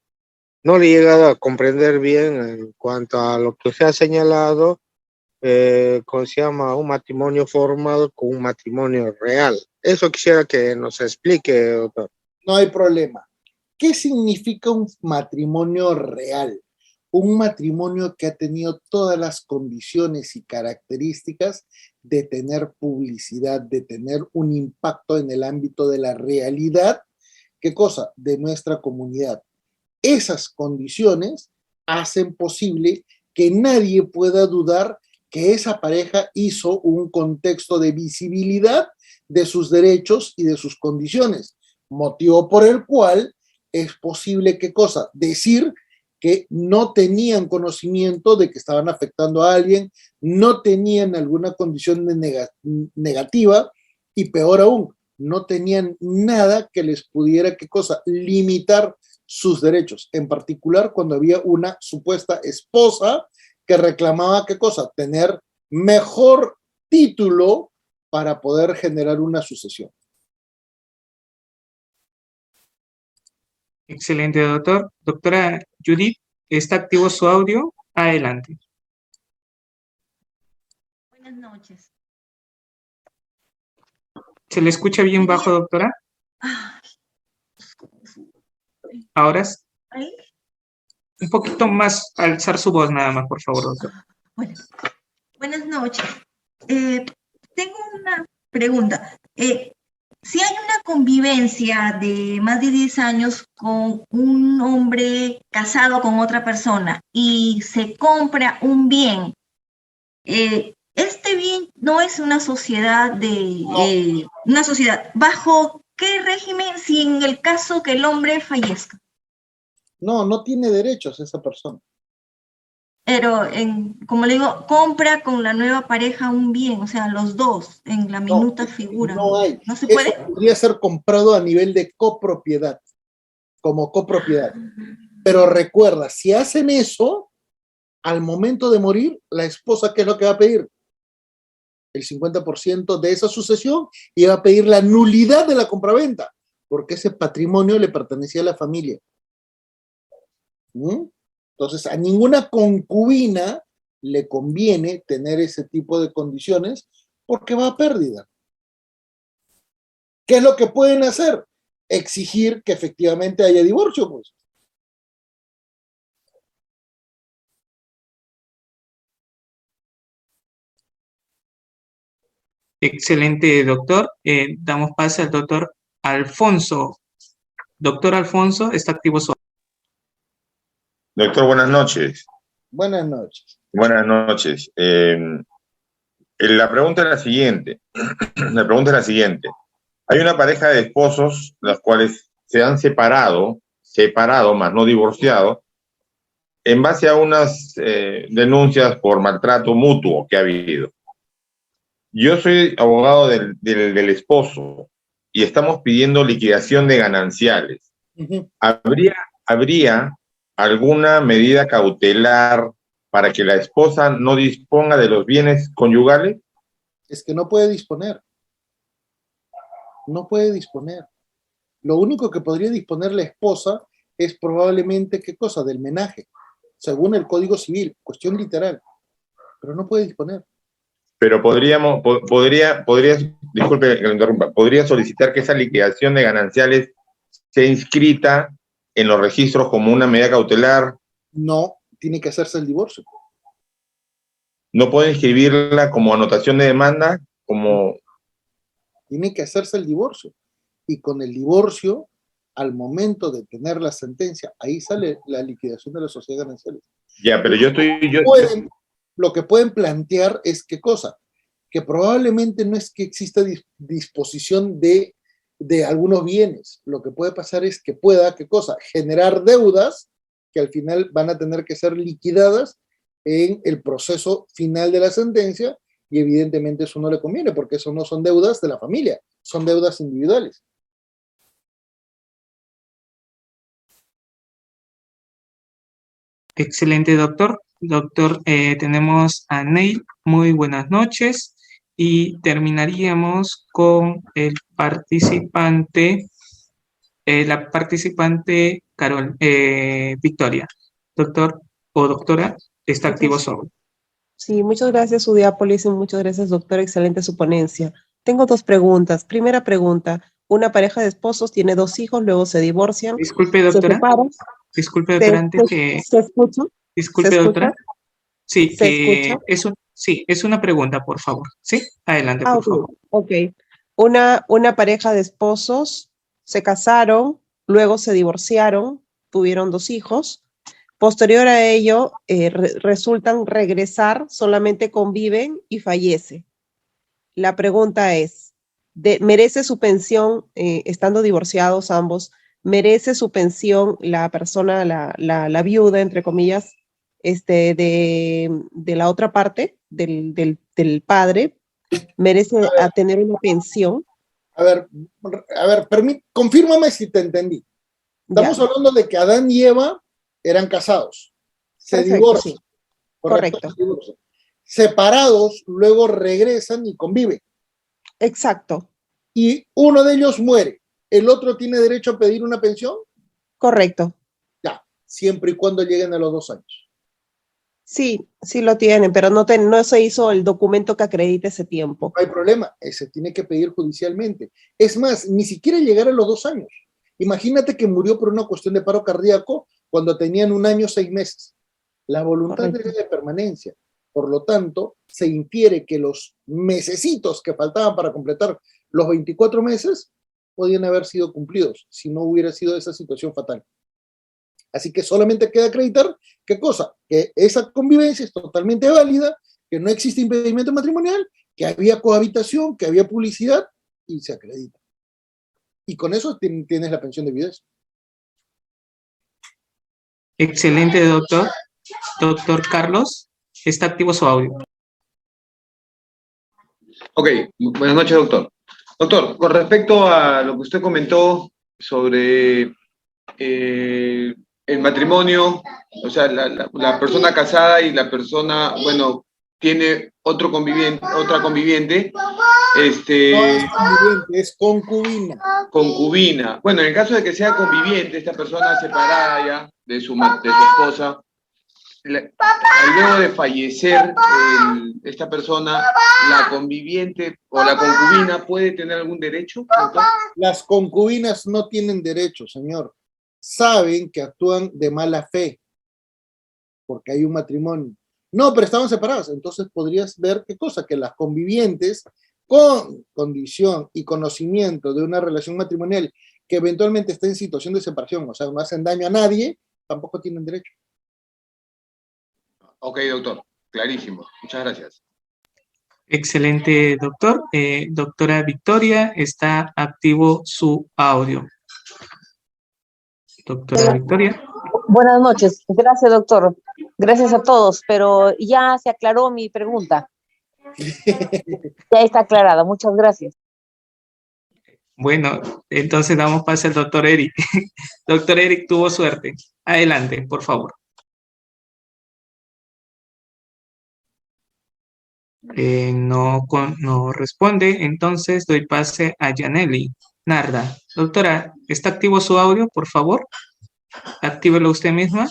no le he llegado a comprender bien en cuanto a lo que usted ha señalado, con se llama un matrimonio formado con un matrimonio real. Eso quisiera que nos explique, doctor. No hay problema. ¿Qué significa un matrimonio real? Un matrimonio que ha tenido todas las condiciones y características de tener publicidad, de tener un impacto en el ámbito de la realidad. ¿Qué cosa? De nuestra comunidad. Esas condiciones hacen posible que nadie pueda dudar que esa pareja hizo un contexto de visibilidad de sus derechos y de sus condiciones, motivo por el cual es posible, ¿qué cosa? Decir que no tenían conocimiento de que estaban afectando a alguien, no tenían alguna condición negativa y peor aún, no tenían nada que les pudiera, ¿qué cosa? Limitar sus derechos, en particular cuando había una supuesta esposa que reclamaba, ¿qué cosa? Tener mejor título para poder generar una sucesión. Excelente, doctor. Doctora Judith, está activo su audio. Adelante. Buenas noches. ¿Se le escucha bien bajo, doctora? Ay, Ahora ¿ahí? un poquito más, alzar su voz nada más, por favor, doctor. Bueno, buenas noches. Tengo una pregunta. Si hay una convivencia de más de 10 años con un hombre casado con otra persona y se compra un bien, este bien no es una sociedad una sociedad. ¿Bajo qué régimen si en el caso que el hombre fallezca? No tiene derechos esa persona. Pero, como le digo, compra con la nueva pareja un bien, o sea, los dos en la minuta figura. No hay. ¿No se Eso puede? podría ser comprado a nivel de copropiedad, como copropiedad. Pero recuerda, si hacen eso, al momento de morir, la esposa, ¿qué es lo que va a pedir? El 50% de esa sucesión y va a pedir la nulidad de la compraventa, porque ese patrimonio le pertenecía a la familia. ¿Mm? Entonces, a ninguna concubina le conviene tener ese tipo de condiciones porque va a pérdida. ¿Qué es lo que pueden hacer? Exigir que efectivamente haya divorcio, pues. Excelente, doctor. Damos paso al doctor Alfonso. Doctor Alfonso, está activo su audio. Doctor, buenas noches. Buenas noches. Buenas noches. La pregunta es la siguiente. La pregunta es la siguiente. Hay una pareja de esposos, los cuales se han separado, más no divorciado, en base a unas denuncias por maltrato mutuo que ha habido. Yo soy abogado del esposo y estamos pidiendo liquidación de gananciales. Uh-huh. ¿Habría alguna medida cautelar para que la esposa no disponga de los bienes conyugales? Es que no puede disponer. No puede disponer. Lo único que podría disponer la esposa es probablemente, ¿qué cosa? Del menaje. según el Código Civil, cuestión literal, pero no puede disponer. Pero disculpe que lo interrumpa, podría solicitar que esa liquidación de gananciales sea inscrita en los registros como una medida cautelar. No, tiene que hacerse el divorcio. No puede inscribirla como anotación de demanda, como... Tiene que hacerse el divorcio. Y con el divorcio, al momento de tener la sentencia, ahí sale la liquidación de las sociedades gananciales. Ya, pero Lo que pueden plantear es qué cosa, que probablemente no es que exista disposición de algunos bienes. Lo que puede pasar es que pueda, ¿qué cosa? Generar deudas que al final van a tener que ser liquidadas en el proceso final de la sentencia, y evidentemente eso no le conviene, porque eso no son deudas de la familia, son deudas individuales. Excelente, doctor. Doctor, tenemos a Neil. Muy buenas noches. Y terminaríamos con el participante, la participante Victoria. Doctor o doctora, está activo su audio. Sí, muchas gracias, Udiápolis, y muchas gracias, doctor. Excelente su ponencia. Tengo 2 preguntas. Primera pregunta, una pareja de esposos tiene 2 hijos, luego se divorcian. Disculpe, doctora. Se separan. Disculpe, doctora, antes que... ¿Se escucha? Disculpe, ¿Se doctora. escucha? Sí, ¿Se escucha? es una pregunta, por favor. Sí, adelante, por favor. Ok. Una pareja de esposos se casaron, luego se divorciaron, tuvieron 2 hijos. Posterior a ello, resultan regresar, solamente conviven y fallece. La pregunta es, ¿merece su pensión, estando divorciados ambos, merece su pensión la persona, la viuda, entre comillas, de la otra parte, del padre, merece tener una pensión? A ver, confírmame si te entendí. Estamos hablando de que Adán y Eva eran casados, se divorcian. Sí. Correcto. Se divorcian. Separados, luego regresan y conviven. Exacto. Y uno de ellos muere. ¿El otro tiene derecho a pedir una pensión? Correcto. Ya, siempre y cuando lleguen a los 2 años. Sí, sí lo tienen, pero no se hizo el documento que acredite ese tiempo. No hay problema, se tiene que pedir judicialmente. Es más, ni siquiera llegar a los 2 años. Imagínate que murió por una cuestión de paro cardíaco cuando tenían 1 año 6 meses. La voluntad era de permanencia. Por lo tanto, se infiere que los mesecitos que faltaban para completar los 24 meses podían haber sido cumplidos si no hubiera sido esa situación fatal. Así que solamente queda acreditar, ¿qué cosa? Que esa convivencia es totalmente válida, que no existe impedimento matrimonial, que había cohabitación, que había publicidad, y se acredita. Y con eso tienes la pensión de viudez. Excelente, doctor. Doctor Carlos, está activo su audio. Ok, buenas noches, doctor. Doctor, con respecto a lo que usted comentó sobre el matrimonio, o sea, la persona casada y la persona, bueno, tiene otra conviviente. No es conviviente, es concubina. Concubina. Bueno, en el caso de que sea conviviente, esta persona separada ya de su esposa, luego de fallecer esta persona, la conviviente o la concubina puede tener algún derecho, doctor? Las concubinas no tienen derecho, señor. Saben que actúan de mala fe porque hay un matrimonio. No, pero estaban separadas. Entonces podrías ver qué cosa, que las convivientes con condición y conocimiento de una relación matrimonial que eventualmente está en situación de separación, o sea, no hacen daño a nadie, tampoco tienen derecho. Ok, doctor, clarísimo. Muchas gracias. Excelente, doctor. Doctora Victoria, está activo su audio. Doctora Victoria. Buenas noches. Gracias, doctor. Gracias a todos, pero ya se aclaró mi pregunta. Ya está aclarada. Muchas gracias. Bueno, entonces damos paso al doctor Eric. Doctor Eric tuvo suerte. Adelante, por favor. No responde, entonces doy pase a Yaneli Narda. Doctora, ¿está activo su audio, por favor? Actívelo usted misma.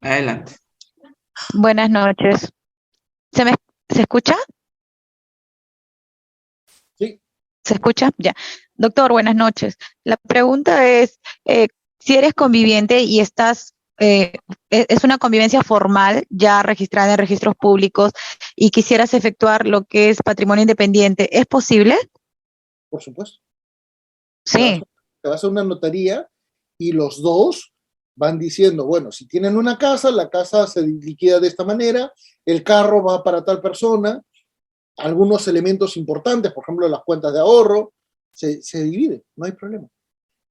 Adelante. Buenas noches. ¿Se escucha? Sí. ¿Se escucha? Ya. Doctor, buenas noches. La pregunta es, si eres conviviente y estás, es una convivencia formal ya registrada en registros públicos y quisieras efectuar lo que es patrimonio independiente, ¿es posible? Por supuesto. Sí. Te vas a una notaría y los dos van diciendo, bueno, si tienen una casa, la casa se liquida de esta manera, el carro va para tal persona, algunos elementos importantes, por ejemplo, las cuentas de ahorro, se divide, no hay problema.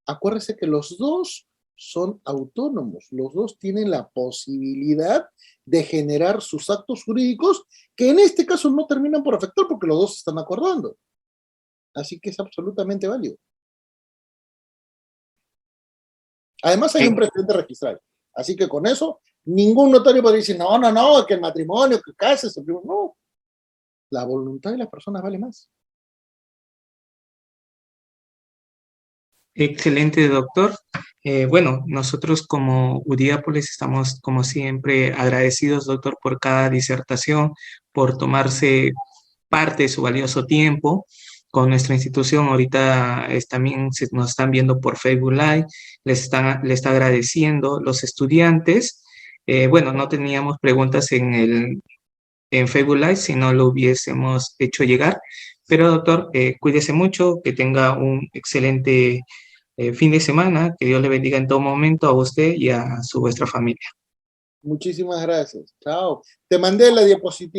Acuérdese que los dos son autónomos, los dos tienen la posibilidad de generar sus actos jurídicos, que en este caso no terminan por afectar porque los dos están acordando. Así que es absolutamente válido. Además hay un precedente registral. Así que con eso, ningún notario puede decir, no, que el matrimonio, que cases, no. La voluntad de las personas vale más. Excelente, doctor. Bueno, nosotros como Udiápolis estamos, como siempre, agradecidos, doctor, por cada disertación, por tomarse parte de su valioso tiempo con nuestra institución. Ahorita también nos están viendo por Facebook Live, le está agradeciendo los estudiantes. Bueno, no teníamos preguntas en Facebook Live, si no lo hubiésemos hecho llegar. Pero, doctor, cuídese mucho, que tenga un excelente fin de semana, que Dios le bendiga en todo momento a usted y a vuestra familia. Muchísimas gracias. Chao. Te mandé la diapositiva.